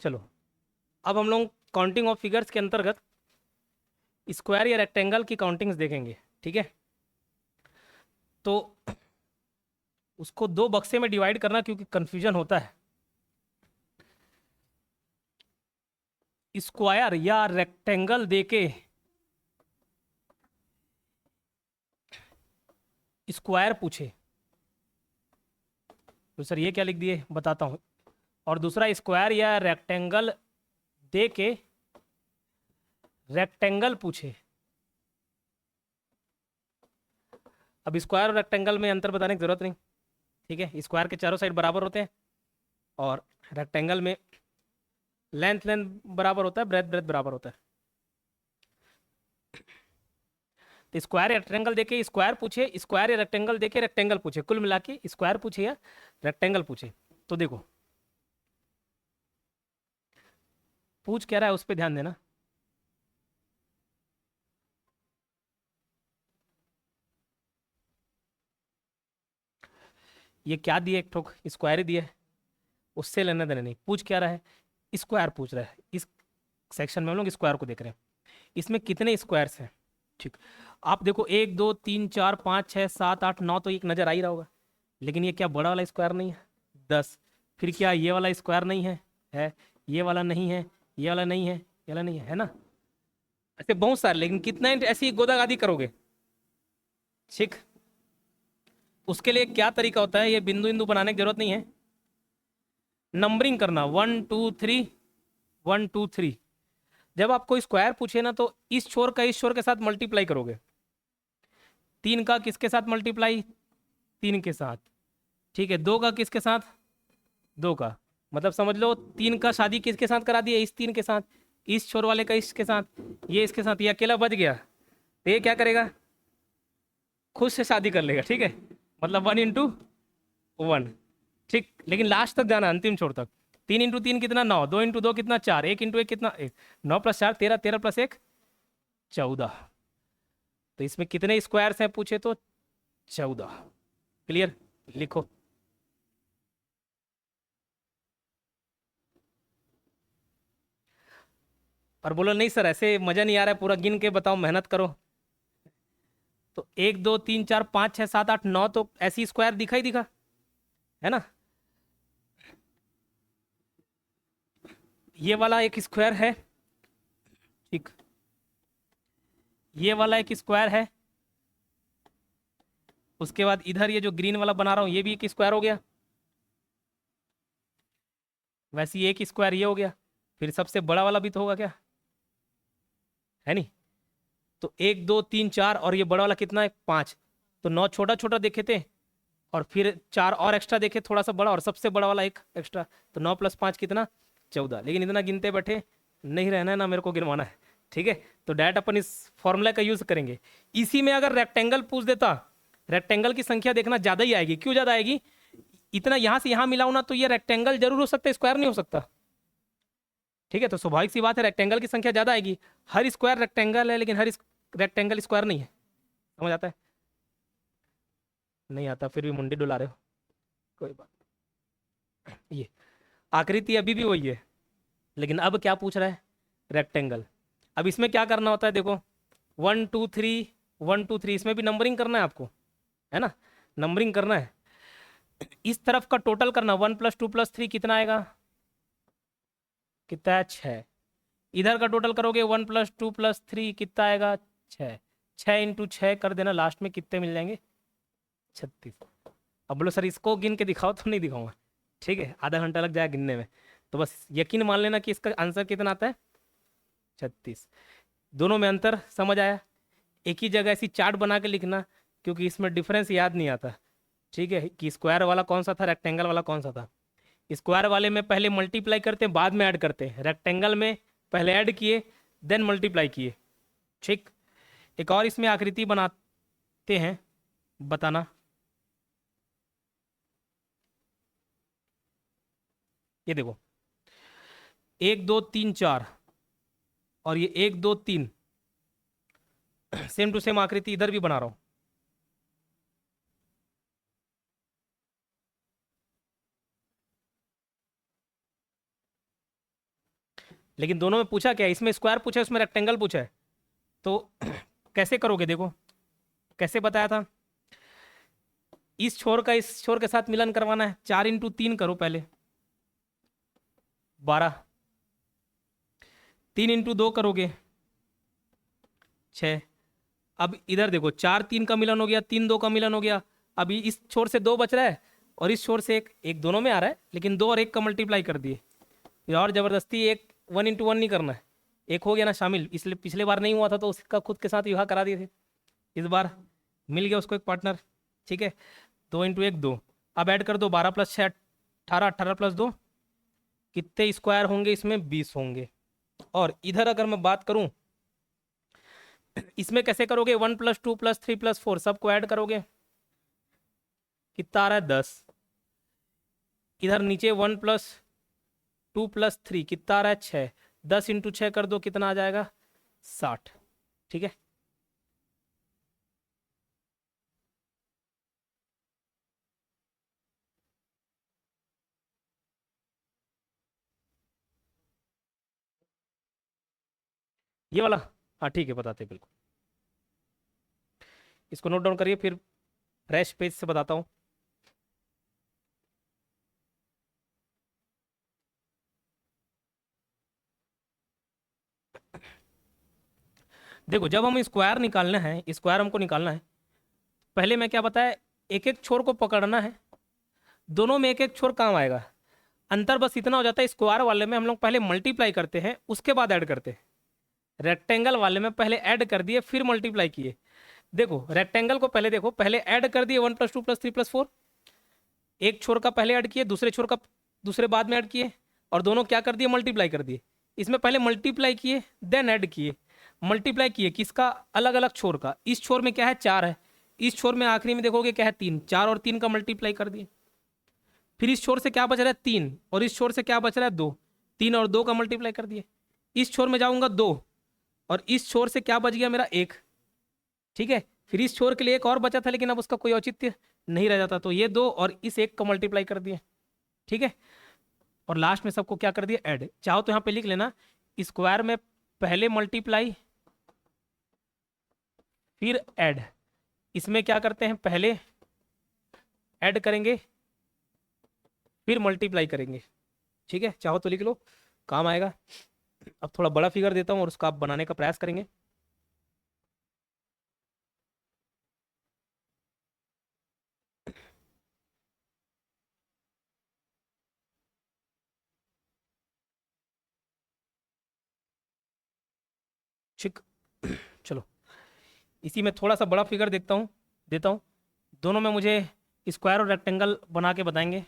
चलो अब हम लोग काउंटिंग ऑफ फिगर्स के अंतर्गत स्क्वायर या रेक्टेंगल की काउंटिंग्स देखेंगे, ठीक है। तो उसको 2 बक्से में डिवाइड करना, क्योंकि कंफ्यूजन होता है। स्क्वायर या रेक्टेंगल देके स्क्वायर पूछे तो सर ये क्या लिख दिए, बताता हूं। और दूसरा स्क्वायर या रेक्टेंगल देके रेक्टेंगल पूछे। अब स्क्वायर और रेक्टेंगल में अंतर बताने की जरूरत नहीं, ठीक है। स्क्वायर के चारों साइड बराबर होते हैं और रेक्टेंगल में लेंथ बराबर होता है, ब्रेथ बराबर होता है। तो स्क्वायर या रेक्टेंगल देके स्क्वायर पूछे, स्क्वायर या रेक्टेंगल देके रेक्टेंगल पूछे, कुल मिला के स्क्वायर पूछे या रेक्टेंगल पूछे। तो देखो पूछ क्या रहा है उस पर ध्यान देना। ये क्या दिए, एक ठोक स्क्वायर ही दिया है, उससे लेना देना नहीं। पूछ क्या रहा है, स्क्वायर पूछ रहा है। इस सेक्शन में हम लोग स्क्वायर को देख रहे हैं। इसमें कितने स्क्वायर्स हैं, ठीक। आप देखो 1 2 3 4 5 6 7 8 9 तो एक नजर आ ही रहा होगा। लेकिन ये क्या बड़ा वाला स्क्वायर नहीं है, 10। फिर क्या ये वाला स्क्वायर नहीं है, ये वाला नहीं है, ये वाला नहीं है, ये वाला नहीं है ना। ऐसे बहुत सारे, लेकिन कितना ऐसी गोदागादी करोगे, ठीक। उसके लिए क्या तरीका होता है, ये बिंदु बिंदु बनाने की जरूरत नहीं है। नंबरिंग करना 1 2 3 1 2 3। जब आपको स्क्वायर पूछे ना तो इस छोर का इस छोर के साथ मल्टीप्लाई करोगे। 3 का किसके साथ मल्टीप्लाई, 3 के साथ, ठीक है। 2 का किसके साथ, 2 का, मतलब समझ लो 3 का शादी किसके साथ करा दिया, इस 3 के साथ, इस छोर वाले का इसके साथ, ये इसके साथ, ये अकेला बच गया, तो ये क्या करेगा, खुद से शादी कर लेगा, ठीक है, मतलब 1 into 1, ठीक। लेकिन लास्ट तक जाना, अंतिम छोर तक। 3 into 3 कितना 9, 2 into 2 कितना 4, 1 into 1 कितना 1, 9 + 4 13, 13 + 1 14। तो इसमें कितने स्क्वायर्स हैं पूछे तो 14। क्लियर, लिखो। और बोलो नहीं सर ऐसे मजा नहीं आ रहा है, पूरा गिन के बताओ, मेहनत करो। तो 1 2 3 4 5 6 7 8 9, तो ऐसी स्क्वायर दिखा ही दिखा, है ना। ये वाला एक स्क्वायर है, ठीक, ये वाला एक स्क्वायर है, उसके बाद इधर ये जो ग्रीन वाला बना रहा हूं ये भी एक स्क्वायर हो गया, वैसे ही एक स्क्वायर ये हो गया, फिर सबसे बड़ा वाला भी तो होगा क्या, है नहीं। तो 1 2 3 4 और ये बड़ा वाला कितना है 5, तो 9 छोटा छोटा देखे थे, और फिर 4 और एक्स्ट्रा देखे थोड़ा सा बड़ा, और सबसे बड़ा वाला एक एक्स्ट्रा, तो 9 + 5 कितना 14। लेकिन इतना गिनते बैठे नहीं रहना है ना, मेरे को गिनवाना है, ठीक है। तो डायरेक्ट अपन इस फॉर्मूला का यूज करेंगे। इसी में अगर रेक्टेंगल पूछ देता, रेक्टेंगल की संख्या देखना ज्यादा ही आएगी, क्यों ज्यादा आएगी, इतना यहां से यहां मिलाऊ ना, तो ये रेक्टेंगल जरूर हो सकता है, स्क्वायर नहीं हो सकता, ठीक है। तो स्वाभाविक सी बात है रेक्टेंगल की संख्या ज्यादा आएगी। हर स्क्वायर रेक्टेंगल है, लेकिन हर रेक्टेंगल स्क्वायर नहीं है, समझ आता है, नहीं आता, फिर भी मुंडी डुला रहे हो, कोई बात। ये आकृति अभी भी वही है, लेकिन अब क्या पूछ रहा है, रेक्टेंगल। अब इसमें क्या करना होता है देखो, 1 2 3 1 2 3, इसमें भी नंबरिंग करना है आपको, है ना, नंबरिंग करना है। इस तरफ का टोटल करना, 1 + 2 + 3 कितना आएगा, कितना है 6। इधर का टोटल करोगे 1 + 2 + 3 कितना आएगा 6, 6 × 6 कर देना, लास्ट में कितने मिल जाएंगे 36। अब बोलो सर इसको गिन के दिखाओ, तो नहीं दिखाऊंगा, ठीक है, आधा घंटा लग जाएगा गिनने में। तो बस यकीन मान लेना कि इसका आंसर कितना आता है 36। दोनों में अंतर समझ आया। एक ही जगह ऐसी चार्ट बना के लिखना, क्योंकि इसमें डिफरेंस याद नहीं आता, ठीक है, कि स्क्वायर वाला कौन सा था, रेक्टेंगल वाला कौन सा था। स्क्वायर वाले में पहले मल्टीप्लाई करते हैं, बाद में ऐड करते हैं, रेक्टेंगल में पहले ऐड किए देन मल्टीप्लाई किए, ठीक। एक और इसमें आकृति बनाते हैं, बताना। ये देखो 1 2 3 4, और ये 1 2 3, सेम टू सेम आकृति इधर भी बना रहा हूं। लेकिन दोनों में पूछा क्या है, इसमें स्क्वायर पूछा है, उसमें रेक्टेंगल पूछा है, तो कैसे करोगे देखो, कैसे बताया था, इस छोर का इस छोर के साथ मिलन करवाना है, 4 × 3 करो पहले 12, 3 × 2 करोगे 6। अब इधर देखो 4 3 का मिलन हो गया, 3 2 का मिलन हो गया, अभी इस छोर से 2 बच रहा है, और इस छोर से एक, एक दोनों में आ रहा है, लेकिन 2 और 1 का मल्टीप्लाई कर दिए, ये और जबरदस्ती एक 1 × 1 नहीं करना है, एक हो गया ना शामिल, इसलिए पिछले बार नहीं हुआ था तो उसका खुद के साथ विवाह करा दिए थे, इस बार मिल गया उसको एक पार्टनर, ठीक है। 2 × 1 2, अब ऐड कर दो 12 + 6 18, 18 + 2 कितने स्क्वायर होंगे, इसमें 20 होंगे। और इधर अगर मैं बात करूं, इसमें कैसे करोगे, 1 + 2 + 3 + 4 सबको ऐड करोगे, कितना आ रहा है 10। इधर नीचे 1 + 2 + 3 कितना आ रहा है 6, 10 × 6 कर दो कितना आ जाएगा 60, ठीक है। ये वाला, हाँ ठीक है, बताते हैं बिल्कुल, इसको नोट डाउन करिए, फिर फ्रेश पेज से बताता हूँ। देखो जब हम स्क्वायर निकालना है, स्क्वायर हमको निकालना है, पहले मैं क्या बताया, एक एक छोर को पकड़ना है, दोनों में एक एक छोर काम आएगा। अंतर बस इतना हो जाता है, स्क्वायर वाले में हम लोग पहले मल्टीप्लाई करते हैं, उसके बाद ऐड करते हैं, रेक्टेंगल वाले में पहले ऐड कर दिए फिर मल्टीप्लाई किए। देखो रेक्टेंगल को पहले देखो, पहले ऐड कर दिए 1 + 2 + 3 + 4, एक छोर का पहले ऐड किए, दूसरे छोर का दूसरे बाद में ऐड किए, और दोनों क्या कर दिए, मल्टीप्लाई कर दिए। इसमें पहले मल्टीप्लाई किए देन ऐड किए। मल्टीप्लाई किए किसका, अलग अलग छोर का। इस छोर में क्या है, 4 है। इस छोर में आखिरी में देखोगे क्या है, 3। 4 और 3 का मल्टीप्लाई कर दिए। फिर इस छोर से क्या बच रहा है, 3, और इस छोर से क्या बच रहा है, 2। 3 और 2 का मल्टीप्लाई कर दिए। इस छोर में जाऊंगा 2, और इस छोर से क्या बच गया मेरा, 1। ठीक है, फिर इस छोर के लिए एक और बचा था, लेकिन अब उसका कोई औचित्य नहीं रह जाता, तो ये 2 और इस 1 का मल्टीप्लाई कर दिए। ठीक है, और लास्ट में सबको क्या कर दिया, ऐड। चाहो तो यहाँ पे लिख लेना, स्क्वायर में पहले मल्टीप्लाई फिर ऐड। इसमें क्या करते हैं, पहले ऐड करेंगे फिर मल्टीप्लाई करेंगे। ठीक है, चाहो तो लिख लो, काम आएगा। अब थोड़ा बड़ा फिगर देता हूँ और उसका आप बनाने का प्रयास करेंगे। ठीक, चलो इसी में थोड़ा सा बड़ा फिगर देता हूँ। दोनों में मुझे स्क्वायर और रेक्टेंगल बना के बताएंगे।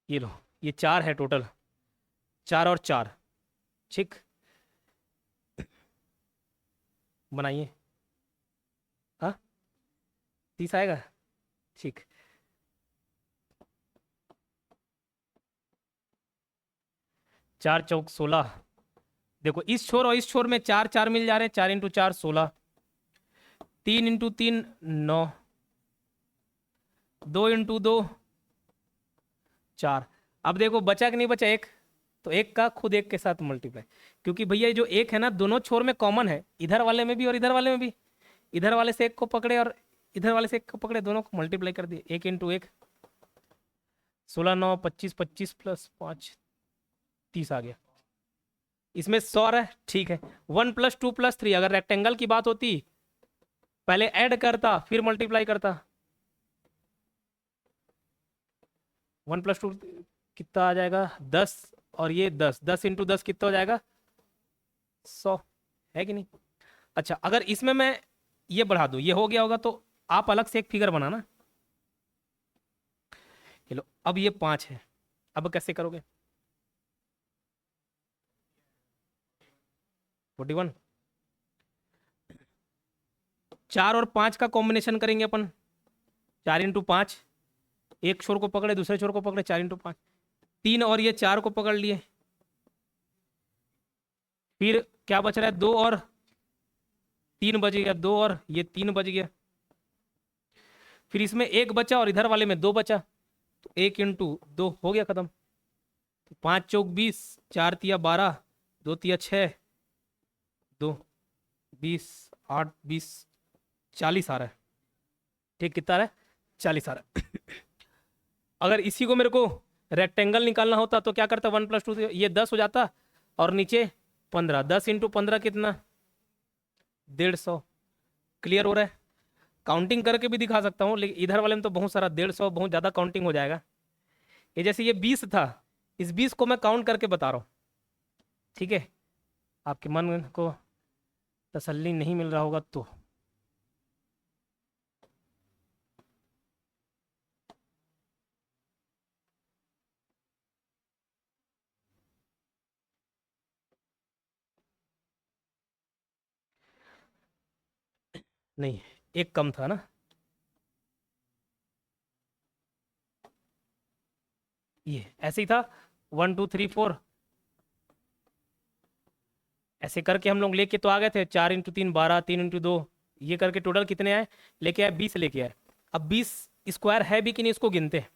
ये लो, ये 4 है टोटल, 4 और 4। ठीक, बनाइए। हाँ, 30 आएगा। ठीक, 4 चौक 16। देखो इस छोर और इस छोर में 4 4 मिल जा रहे हैं, 4 इंटू 4 16, 3 इंटू 3 9, 2 इंटू 2 4। अब देखो बचा कि नहीं बचा, एक। तो एक का खुद एक के साथ मल्टीप्लाई, क्योंकि भैया ये जो एक है ना, दोनों छोर में कॉमन है, इधर वाले में भी और इधर वाले में भी। इधर वाले से एक को पकड़े और इधर वाले से एक को पकड़े, दोनों को मल्टीप्लाई कर दिए। 1 इंटू 1 16 9 25, 25 प्लस 5 30 आ गया। इसमें 100 है। ठीक है, 1 प्लस 2 प्लस 3, अगर रेक्टेंगल की बात होती पहले ऐड करता फिर मल्टीप्लाई करता। 1 प्लस 2 कितना आ जाएगा, 10, और ये 10, 10 इंटू 10 कितना हो जाएगा, 100, है कि नहीं। अच्छा, अगर इसमें मैं ये बढ़ा दूं, ये हो गया होगा, तो आप अलग से एक फिगर बनाना। चलो अब ये 5 है, अब कैसे करोगे, 41। 4 और 5 का कॉम्बिनेशन करेंगे अपन, 4 इंटू 5, एक छोर को पकड़े दूसरे छोर को पकड़े, 4 इंटू 5, 3 और ये 4 को पकड़ लिए। फिर क्या बच रहा है, 2 और 3 बच गया, 2 और ये 3 बच गया। फिर इसमें एक बचा और इधर वाले में 2 बचा, तो 1 इंटू 2 हो गया खत्म। तो 5 चौक 20, 4 तिया 12, 2 तिया 6, 2 20, 8 20, 40 आ रहा है। ठीक, कितना आ रहा है, 40 आ रहा है। अगर इसी को मेरे को रेक्टेंगल निकालना होता तो क्या करता, 1 प्लस 2 ये 10 हो जाता, और नीचे 15, 10 इंटू 15 कितना, 150। क्लियर हो रहा है, काउंटिंग करके भी दिखा सकता हूँ, लेकिन इधर वाले में तो बहुत सारा 150, बहुत ज़्यादा काउंटिंग हो जाएगा। ये जैसे ये 20 था, इस 20 को मैं काउंट करके बता रहा हूँ। ठीक है, आपके मन को तसल्ली नहीं मिल रहा होगा तो नहीं, एक कम था ना, ये ऐसे ही था, 1 2 3 4, ऐसे करके हम लोग लेके तो आ गए थे। 4 इंटू 3 12, 3 इंटू 2, ये करके टोटल कितने आए, लेके आए 20 लेके आए। अब 20 स्क्वायर है भी कि नहीं, इसको गिनते हैं।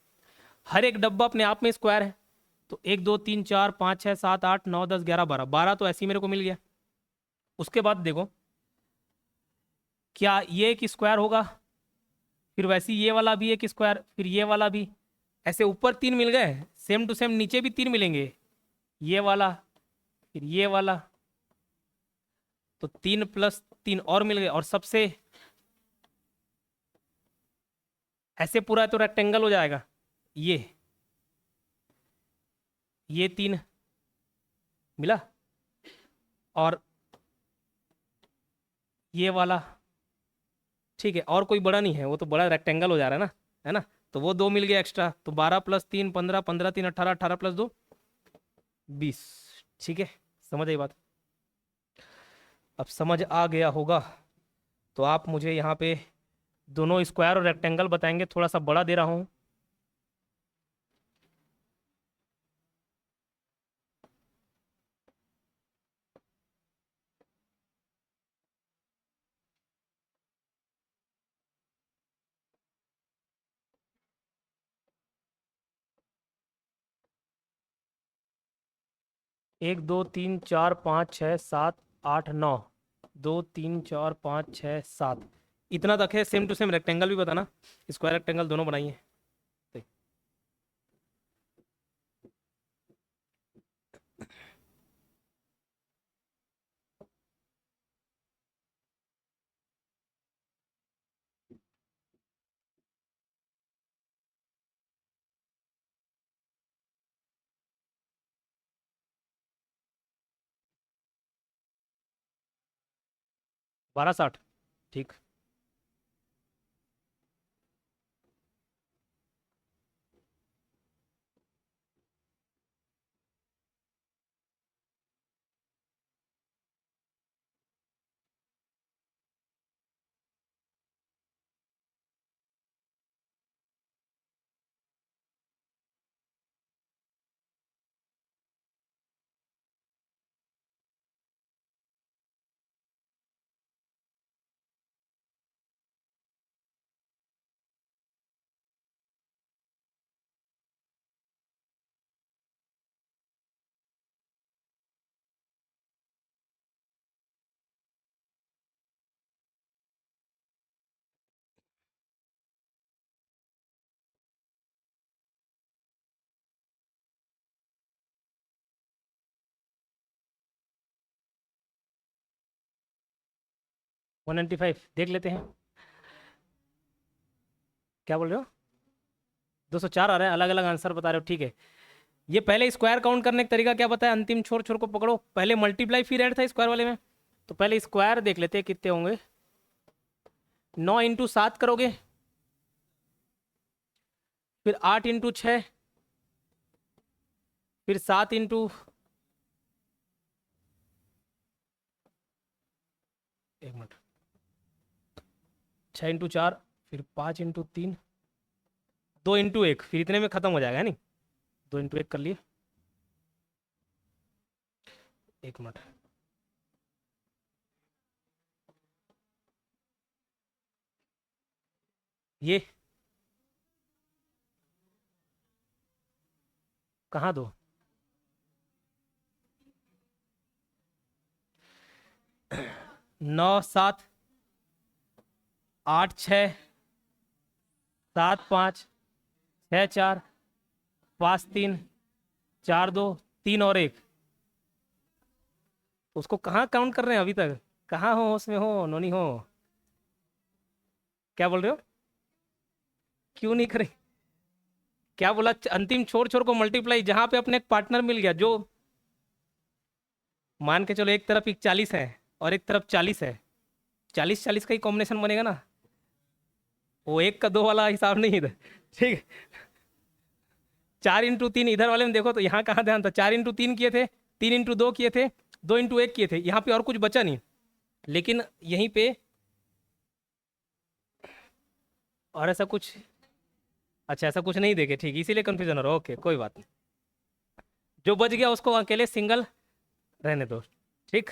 हर एक डब्बा अपने आप में स्क्वायर है, तो 1 2 3 4 5 6 7 8 9 10 11 12, 12 तो ऐसे ही मेरे को मिल गया। उसके बाद देखो, क्या ये एक स्क्वायर होगा, फिर वैसे ही ये वाला भी एक स्क्वायर, फिर ये वाला भी, ऐसे ऊपर 3 मिल गए, सेम टू सेम नीचे भी 3 मिलेंगे, ये वाला फिर ये वाला, तो 3 प्लस 3 और मिल गए, और सबसे ऐसे पूरा तो रेक्टेंगल हो जाएगा। ये 3 मिला, और ये वाला, ठीक है, और कोई बड़ा नहीं है, वो तो बड़ा रेक्टेंगल हो जा रहा है ना, तो वो 2 मिल गया एक्स्ट्रा, तो 12 + 3 15, 15 3 18, 18 + 2 20। ठीक है, समझ आई बात? अब समझ आ गया होगा तो आप मुझे यहाँ पे दोनों स्क्वायर और रेक्टेंगल बताएंगे, थोड़ा सा बड़ा दे रहा हूँ। एक दो तीन चार पाँच छः सात आठ नौ, 2 3 4 5 6 7, इतना तक है। सेम टू सेम रेक्टेंगल भी बताना, स्क्वायर रेक्टेंगल दोनों बनाइए। 12 60, ठीक। वन 195 देख लेते हैं, क्या बोल रहे हो? 204 आ रहा है, अलग अलग आंसर बता रहे हो, ठीक है। ये पहले स्क्वायर काउंट करने का तरीका क्या बताया? अंतिम छोर छोर को पकड़ो, पहले मल्टीप्लाई फिर ऐड था स्क्वायर वाले में, तो पहले स्क्वायर देख लेते हैं कितने होंगे। 9 × 7 करोगे, फिर 8 × 6, फिर 7 इंटू, एक मिनट, 6 × 4, फिर 5 × 3, 2 × 1, फिर इतने में खत्म हो जाएगा, है नहीं? 2 × 1 कर लिए, एक मिनट, ये कहाँ दो? 9 7 8 6 7 5 6 4 5 3 4 2 3 और 1, उसको कहाँ काउंट कर रहे हैं अभी तक? कहाँ हो, उसमें हो नोनी हो? क्या बोल रहे हो? क्यों नहीं करे? क्या बोला? अंतिम छोर छोर को मल्टीप्लाई, जहां पे अपने एक पार्टनर मिल गया, जो मान के चलो एक तरफ 41 है और एक तरफ 40 है, 40 40 का ही कॉम्बिनेशन बनेगा ना, वो एक का दो वाला हिसाब नहीं इधर, ठीक है। 4 × 3 इधर वाले में देखो तो यहाँ कहाँ ध्यान था, 4 × 3 किए थे, 3 × 2 किए थे, 2 × 1 किए थे, यहाँ पे और कुछ बचा नहीं, लेकिन यहीं पे और ऐसा कुछ, अच्छा ऐसा कुछ नहीं देखे, ठीक, इसीलिए कंफ्यूजन हो रहा है, ओके कोई बात नहीं। जो बच गया उसको अकेले सिंगल रहने दो, ठीक।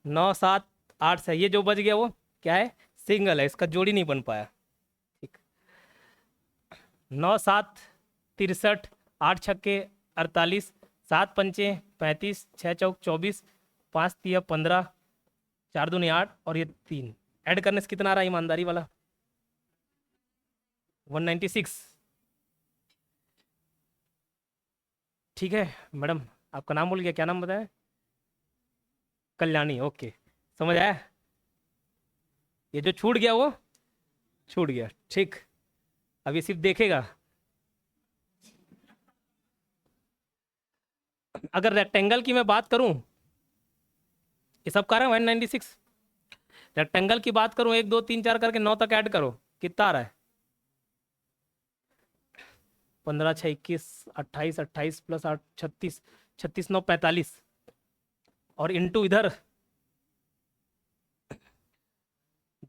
9 7 8 से ये जो बच गया वो क्या है? सिंगल है, इसका जोड़ी नहीं बन पाया, ठीक। 9 7 63, 8 छक्के 48, 7 पंचे 35, 6 चौक 24, 5 तिया 15, 4 दूनी 8, और ये 3 ऐड करने से कितना आ रहा है ईमानदारी वाला? 196, ठीक है। मैडम आपका नाम भूल गया, क्या नाम बताया? कल्याणी, ओके, समझ आया। ये जो छूट गया वो छूट गया, ठीक। अब ये सिर्फ देखेगा, अगर रेक्टेंगल की मैं बात करूं, ये सब कर रहे हैं 196। रेक्टेंगल की बात करूं, 1 2 3 4 करके 9 तक ऐड करो, कितना आ रहा है? 15 6 21, 28, 28 प्लस 8 36, 36 9 45, और इंटू इधर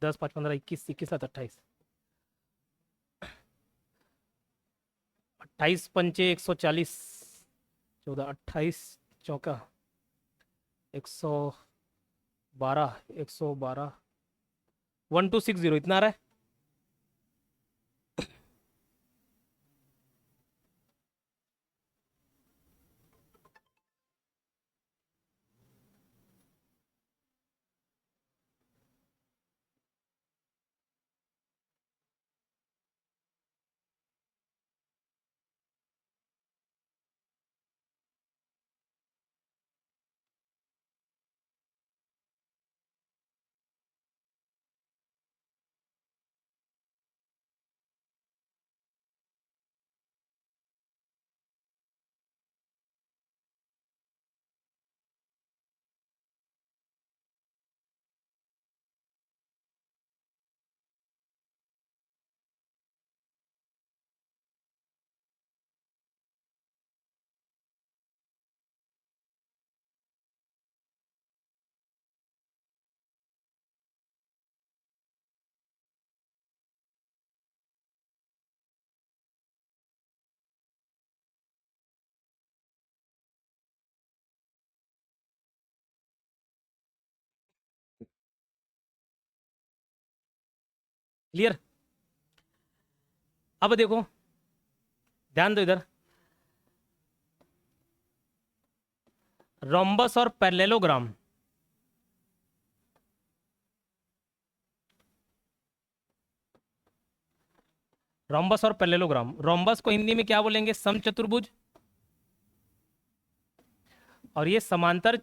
10 5 15 21, 21 7 28, 28 पंचे 140, 14 28 चौका 112, 112, 1260 इतना आ रहा है। क्लियर? अब देखो, ध्यान दो इधर, रोम्बस और पैरेललोग्राम। रोम्बस और पैरेललोग्राम, रोम्बस को हिंदी में क्या बोलेंगे? समचतुर्भुज। और ये समांतर,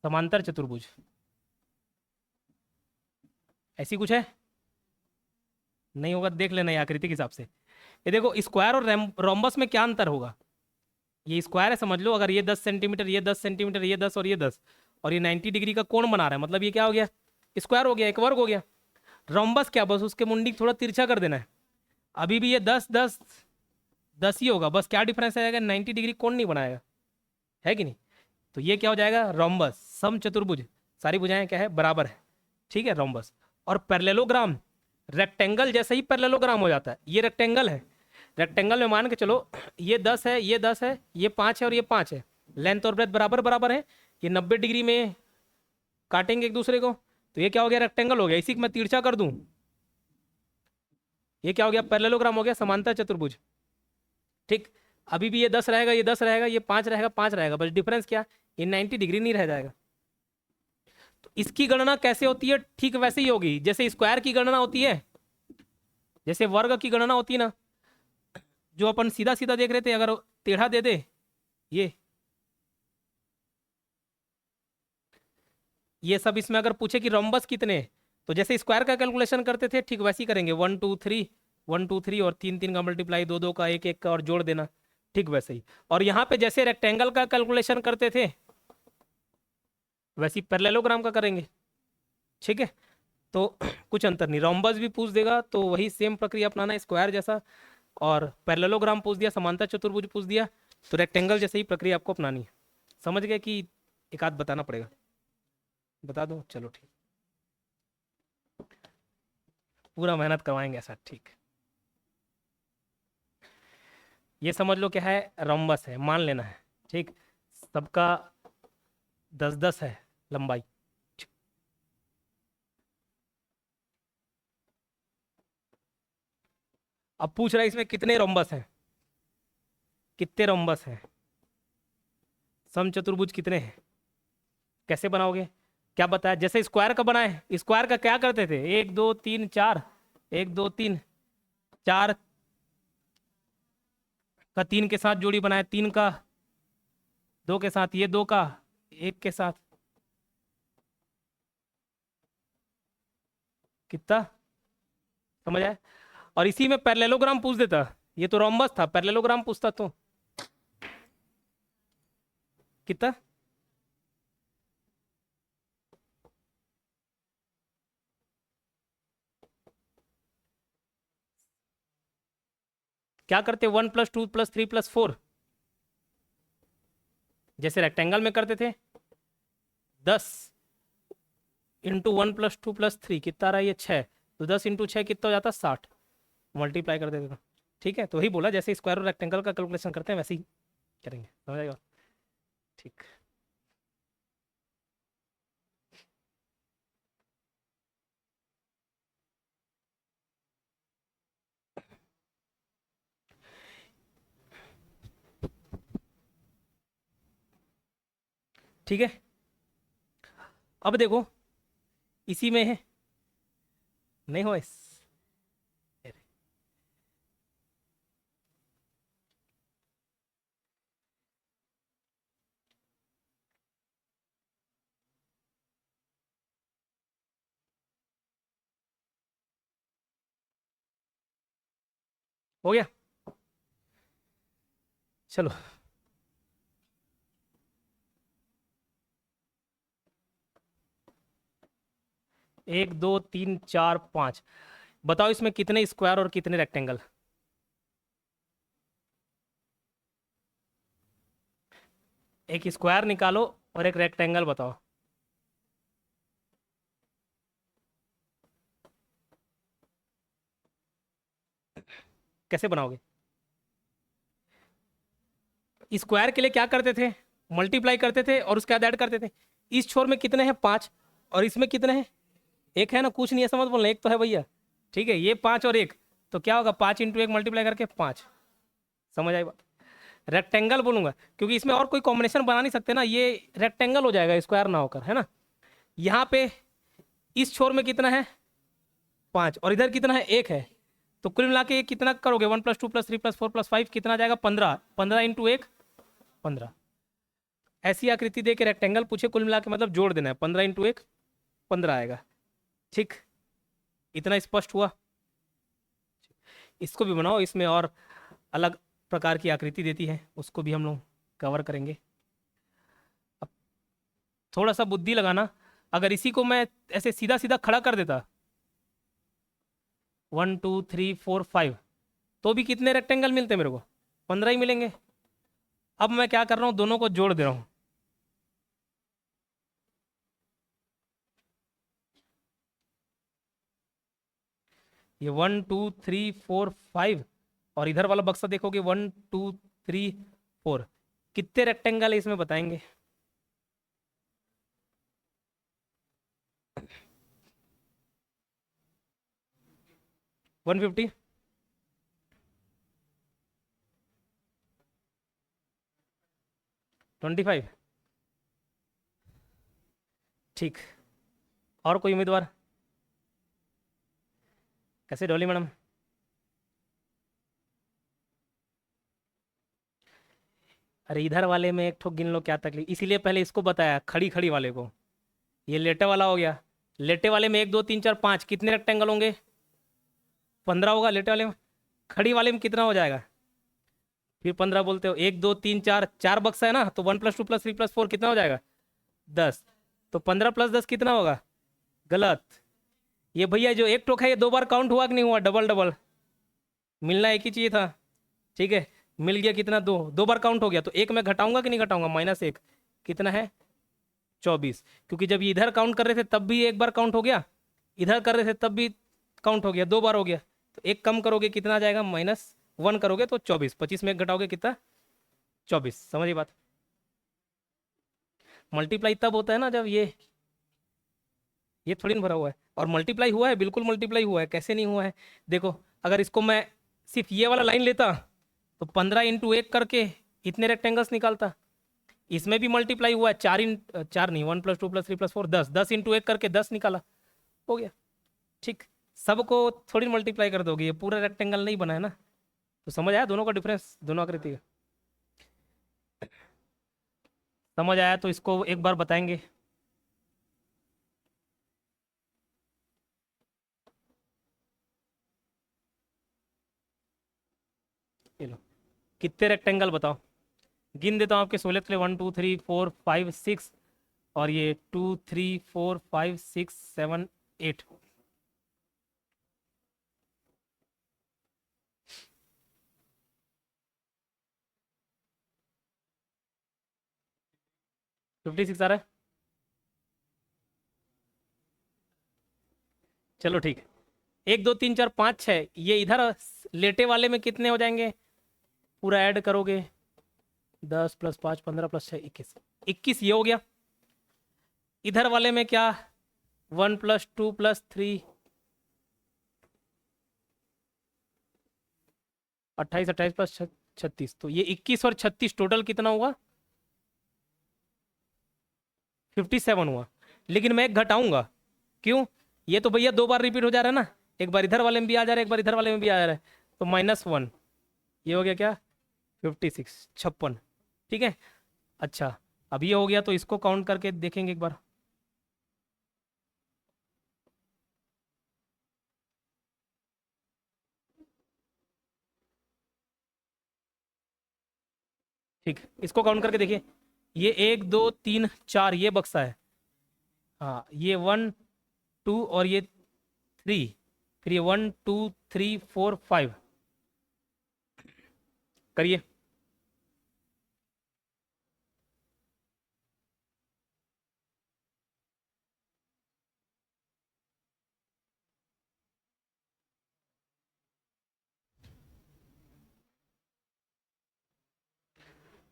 समांतर चतुर्भुज, ऐसी कुछ है? नहीं होगा देख लेना ये आकृति के हिसाब से। ये देखो, स्क्वायर और रोम्बस में क्या अंतर होगा? ये स्क्वायर है समझ लो, अगर ये 10 सेंटीमीटर, ये 10 सेंटीमीटर, ये 10 और ये 10, और ये 90 डिग्री का कोण बना रहा है, मतलब ये क्या हो गया? स्क्वायर हो गया, एक वर्ग हो गया। रोम्बस क्या, बस उसके मुंडी को थोड़ा तिरछा कर देना है। अभी भी ये 10 10 10 ही होगा, बस क्या डिफरेंस आएगा? 90 डिग्री कोण नहीं बनाएगा, है कि नहीं? तो ये क्या हो जाएगा? रोम्बस। समचतुर्भुज, सारी भुजाएं क्या है? बराबर है, ठीक है, रोम्बस। और पैरेललोग्राम, रेक्टेंगल जैसे ही पैरेललोग्राम हो जाता है। ये रेक्टेंगल है, रेक्टेंगल में मान के चलो, ये 10 है, ये 10 है, ये 5 है और ये 5 है, लेंथ और ब्रेथ बराबर बराबर है, ये 90 डिग्री में काटेंगे एक दूसरे को, तो ये क्या हो गया? रेक्टेंगल हो गया। इसी को मैं तिरछा कर दूं, ये क्या हो गया? पैरेललोग्राम हो गया, समांतर चतुर्भुज। ठीक, अभी भी ये 10 रहेगा, ये 10 रहेगा, ये 5 रहेगा, 5 रहेगा, बस डिफरेंस क्या? ये 90 डिग्री नहीं रह जाएगा। तो इसकी गणना कैसे होती है? ठीक वैसे ही होगी जैसे स्क्वायर की गणना होती है, जैसे वर्ग की गणना होती है ना, जो अपन सीधा सीधा देख रहे थे, अगर टेढ़ा दे दे ये सब, इसमें अगर पूछे कि रोम्बस कितने, तो जैसे स्क्वायर का कैलकुलेशन करते थे ठीक वैसे ही करेंगे। 1 2 3, 1 2 3, और 3 3 का मल्टीप्लाई, 2 2 का, 1 1 का, और जोड़ देना, ठीक वैसे ही। और यहाँ पे जैसे रेक्टेंगल का कैलकुलेशन करते थे वैसे ही पैरेललोग्राम का करेंगे, ठीक है। तो कुछ अंतर नहीं, रोम्बस भी पूछ देगा तो वही सेम प्रक्रिया अपनाना, स्क्वायर जैसा, और पैरेललोग्राम पूछ दिया, समांतर चतुर्भुज पूछ दिया, तो रेक्टेंगल जैसे ही प्रक्रिया आपको अपनानी है। समझ गए कि एक आध बताना पड़ेगा? बता दो, चलो ठीक, पूरा मेहनत करवाएंगे ऐसा, ठीक। ये समझ लो क्या है? रोम्बस है, मान लेना है, ठीक। सबका 10 10 है लंबाई। अब पूछ रहा है इसमें कितने रोम्बस हैं, कितने रोम्बस हैं, समचतुर्भुज कितने हैं, कैसे बनाओगे? क्या बताया? जैसे स्क्वायर का बनाए, स्क्वायर का क्या करते थे? 1 2 3 4, 1 2 3 4 का 3 के साथ जोड़ी बनाए, 3 का 2 के साथ, ये 2 का 1 के साथ, कितना? समझ आया? और इसी में पैरेललोग्राम पूछ देता, ये तो रोम्बस था, पैरेललोग्राम पूछता तो कितना? क्या करते? 1+2+3+4, जैसे रेक्टेंगल में करते थे 10 इंटू 1+2+3 कितना रहा ये 6, तो 10 × 6 कितना हो जाता? 60, मल्टीप्लाई कर देते थे। ठीक है, तो वही बोला जैसे स्क्वायर और रेक्टेंगल का कैलकुलेशन करते हैं वैसे ही करेंगे, समझ आएगा? ठीक। ठीक है, अब देखो इसी में है, नहीं हो हो गया? चलो, 1 2 3 4 5, बताओ इसमें कितने स्क्वायर और कितने रेक्टेंगल? एक स्क्वायर निकालो और एक रेक्टेंगल बताओ। कैसे बनाओगे? स्क्वायर के लिए क्या करते थे? मल्टीप्लाई करते थे और उसके बाद ऐड करते थे। इस छोर में कितने हैं? 5, और इसमें कितने हैं? एक है ना, कुछ नहीं ऐसा मत बोलना, एक तो है भैया। ठीक है, ये 5 और एक, तो क्या होगा? 5 × 1 मल्टीप्लाई करके 5, समझ आई बात? रेक्टेंगल बोलूंगा क्योंकि इसमें और कोई कॉम्बिनेशन बना नहीं सकते ना, ये रेक्टेंगल हो जाएगा स्क्वायर ना होकर, है ना। यहाँ पे इस छोर में कितना है? 5, और इधर कितना है? एक है। तो कुल मिला के ये कितना करोगे? 1+2+3+4+5 कितना आ जाएगा? 15, 15 × 1 15। ऐसी आकृति दे के रेक्टेंगल पूछे, कुल मिला के मतलब जोड़ देना है, 15 × 1 15 आएगा। ठीक, इतना स्पष्ट हुआ? इसको भी बनाओ, इसमें और अलग प्रकार की आकृति देती है, उसको भी हम लोग कवर करेंगे। अब थोड़ा सा बुद्धि लगाना, अगर इसी को मैं ऐसे सीधा सीधा खड़ा कर देता 1 2 3 4 5, तो भी कितने रेक्टेंगल मिलते मेरे को? 15 ही मिलेंगे। अब मैं क्या कर रहा हूँ? दोनों को जोड़ दे रहा हूँ। ये 1 2 3 4 5, और इधर वाला बक्सा देखोगे 1 2 3 4, कितने रेक्टेंगल है इसमें बताएंगे? 150, 25। ठीक, और कोई उम्मीदवार? कैसे डॉली मैडम? अरे इधर वाले में एक ठोक गिन लो, क्या तकलीफ, इसीलिए पहले इसको बताया खड़ी खड़ी वाले को। ये लेटे वाला हो गया, लेटे वाले में 1 2 3 4 5 कितने रेक्टेंगल होंगे? 15 होगा लेटे वाले में। खड़ी वाले में कितना हो जाएगा? फिर 15 बोलते हो, 1 2 3 4, 4 बक्सा है ना, तो 1+2+3+4 कितना हो जाएगा? 10। तो 15 + 10 कितना होगा? गलत। ये भैया जो एक टोक है, ये 2 बार काउंट हुआ कि नहीं हुआ? डबल डबल मिलना एक ही चाहिए था। ठीक है, मिल गया कितना? 2, 2 बार काउंट हो गया, तो एक मैं घटाऊंगा कि नहीं घटाऊंगा? -1 कितना है? 24, क्योंकि जब ये इधर काउंट कर रहे थे तब भी एक बार काउंट हो गया, इधर कर रहे थे तब भी काउंट हो गया, 2 बार हो गया। तो एक कम करोगे कितना आ जाएगा? -1 करोगे तो 24, 25 में एक घटाओगे कितना? 24, समझिए बात। मल्टीप्लाई तब होता है ना जब ये थोड़ी ना भरा हुआ है, और मल्टीप्लाई हुआ है, बिल्कुल मल्टीप्लाई हुआ है, कैसे नहीं हुआ है? देखो, अगर इसको मैं सिर्फ ये वाला लाइन लेता तो 15 × 1 करके इतने रेक्टेंगल्स निकालता। इसमें भी मल्टीप्लाई हुआ है, 4 नहीं, 1+2+3+4 10, 10 × 1 करके 10 निकाला, हो गया। ठीक, सबको थोड़ी मल्टीप्लाई कर दोगे, ये पूरा रेक्टेंगल नहीं बना है ना। तो समझ आया दोनों का डिफरेंस, दोनों आकृति का? समझ आया तो इसको एक बार बताएंगे। ये लो, कितने रेक्टेंगल बताओ? गिन देता हूँ आपके सहूलियत के लिए, 1 2 3 4 5 6, और ये 2 3 4 5 6 7 8। 56 आ रहा है। चलो ठीक है। 1 2 3 4 5 6, ये इधर लेटे वाले में कितने हो जाएंगे? पूरा ऐड करोगे, 10 + 5 + 15 + 6 21, 21 ये हो गया। इधर वाले में क्या, 1 + 2 + 3, 28, 28 + 36, तो ये 21 और 36 टोटल कितना हुआ? 57 हुआ। लेकिन मैं एक घटाऊंगा, क्यों? ये तो भैया दो बार रिपीट हो जा रहा है ना, एक बार इधर वाले में भी आ जा रहा है, एक बार इधर वाले में भी आ जा रहा है, तो -1, ये हो गया क्या, 56, 56। ठीक है। अच्छा, अब ये हो गया, तो इसको काउंट करके देखेंगे एक बार। ठीक, इसको काउंट करके देखिए। ये 1 2 3 4 ये बक्सा है। हाँ, ये 1 2 और ये 3, फिर ये 1 2 3 4 5, करिए।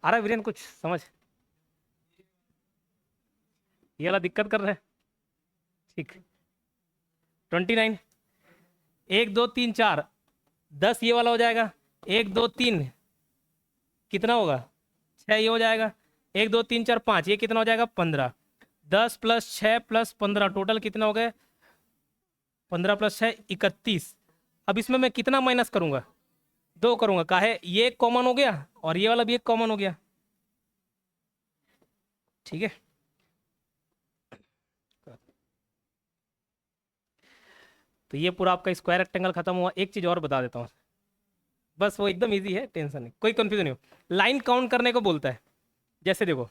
आ रहा है वीरेन कुछ समझ? ये वाला दिक्कत कर रहा है। ठीक, 29, 1 2 3 4, 10 ये वाला हो जाएगा। 1 2 3 कितना होगा, 6 ये हो जाएगा। 1 2 3 4 5 ये कितना हो जाएगा, 15। 10 + 6 + 15 टोटल कितना हो गए, 15 + 6 31। अब इसमें मैं कितना माइनस करूंगा, 2 करूंगा, काहे, ये एक कॉमन हो गया और ये वाला भी एक कॉमन हो गया। ठीक है। तो ये पूरा आपका स्क्वायर रेक्टेंगल खत्म हुआ। एक चीज और बता देता हूँ, बस वो एकदम इजी है, टेंशन नहीं, कोई कंफ्यूजन नहीं हो। लाइन काउंट करने को बोलता है, जैसे देखो,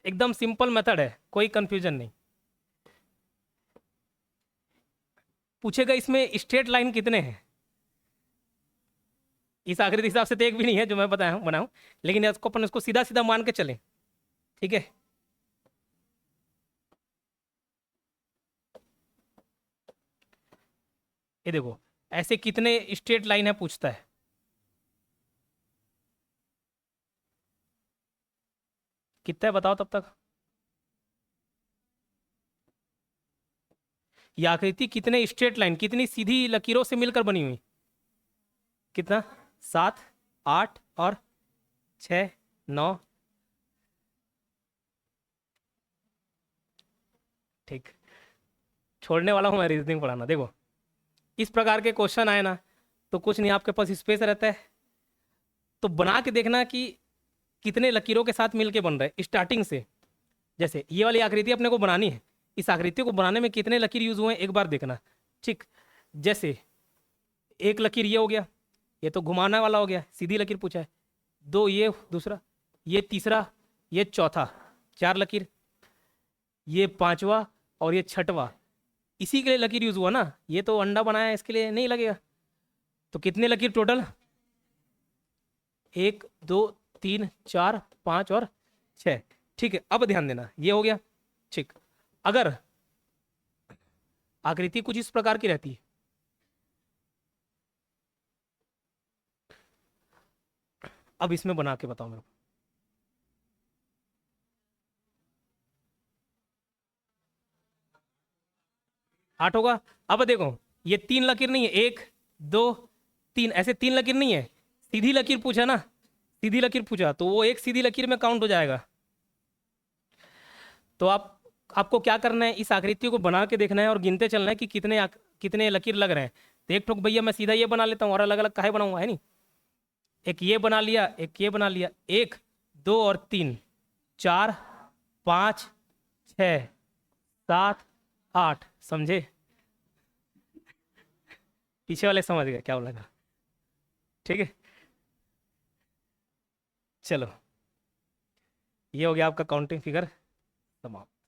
एकदम सिंपल मेथड है, कोई कंफ्यूजन नहीं। पूछेगा इसमें स्ट्रेट लाइन कितने हैं, इस आखिरी हिसाब से तो एक भी नहीं है जो मैं बताया हूँ बनाऊँ, लेकिन इसको अपन इसको सीधा सीधा मान के चलें। ठीक है। ये देखो, ऐसे कितने स्ट्रेट लाइन है पूछता है। कितना है बताओ तब तक। ये आकृति कितने स्ट्रेट लाइन, कितनी सीधी लकीरों से मिलकर बनी हुई, कितना, 7 8 और 6 9। ठीक, छोड़ने वाला हूँ मैं रीजनिंग पढ़ाना। देखो, इस प्रकार के क्वेश्चन आए ना, तो कुछ नहीं, आपके पास स्पेस रहता है, तो बना के देखना कि कितने लकीरों के साथ मिलके बन रहा है स्टार्टिंग से। जैसे ये वाली आकृति अपने को बनानी है, इस आकृति को बनाने में कितने लकीर यूज हुए हैं एक बार देखना। ठीक, जैसे एक लकीर ये हो गया, ये तो घुमाने वाला हो गया, सीधी लकीर पूछा है। दो ये दूसरा, ये तीसरा, ये चौथा, 4 लकीर, ये पांचवा और ये छठवा, इसी के लिए लकीर यूज हुआ ना, ये तो अंडा बनाया है, इसके लिए नहीं लगेगा। तो कितने लकीर टोटल, 1 2 3 4 5 और 6। ठीक है, अब ध्यान देना, ये हो गया। ठीक, अगर आकृति कुछ इस प्रकार की रहती है, अब इसमें बना के बताओ मेरे को। 8 होगा। अब देखो, ये 3 लकीर नहीं है, 1 2 3, ऐसे 3 लकीर नहीं है, सीधी लकीर पूछा ना, सीधी लकीर पूछा, तो वो एक सीधी लकीर में काउंट हो जाएगा। तो आपको क्या करना है, इस आकृति को बना के देखना है और गिनते चलना है कि कितने लकीर लग रहे हैं। तो एक ठोक भैया मैं सीधा ये बना लेता हूँ, और अलग अलग काहे बनाऊंगा, है नहीं। एक ये बना लिया, एक ये बना लिया, 1 2 और 3, 4 5 6 7 8, समझे? पीछे वाले समझ गए क्या लगा। ठीक है, चलो। ये हो गया आपका काउंटिंग फिगर समाप्त।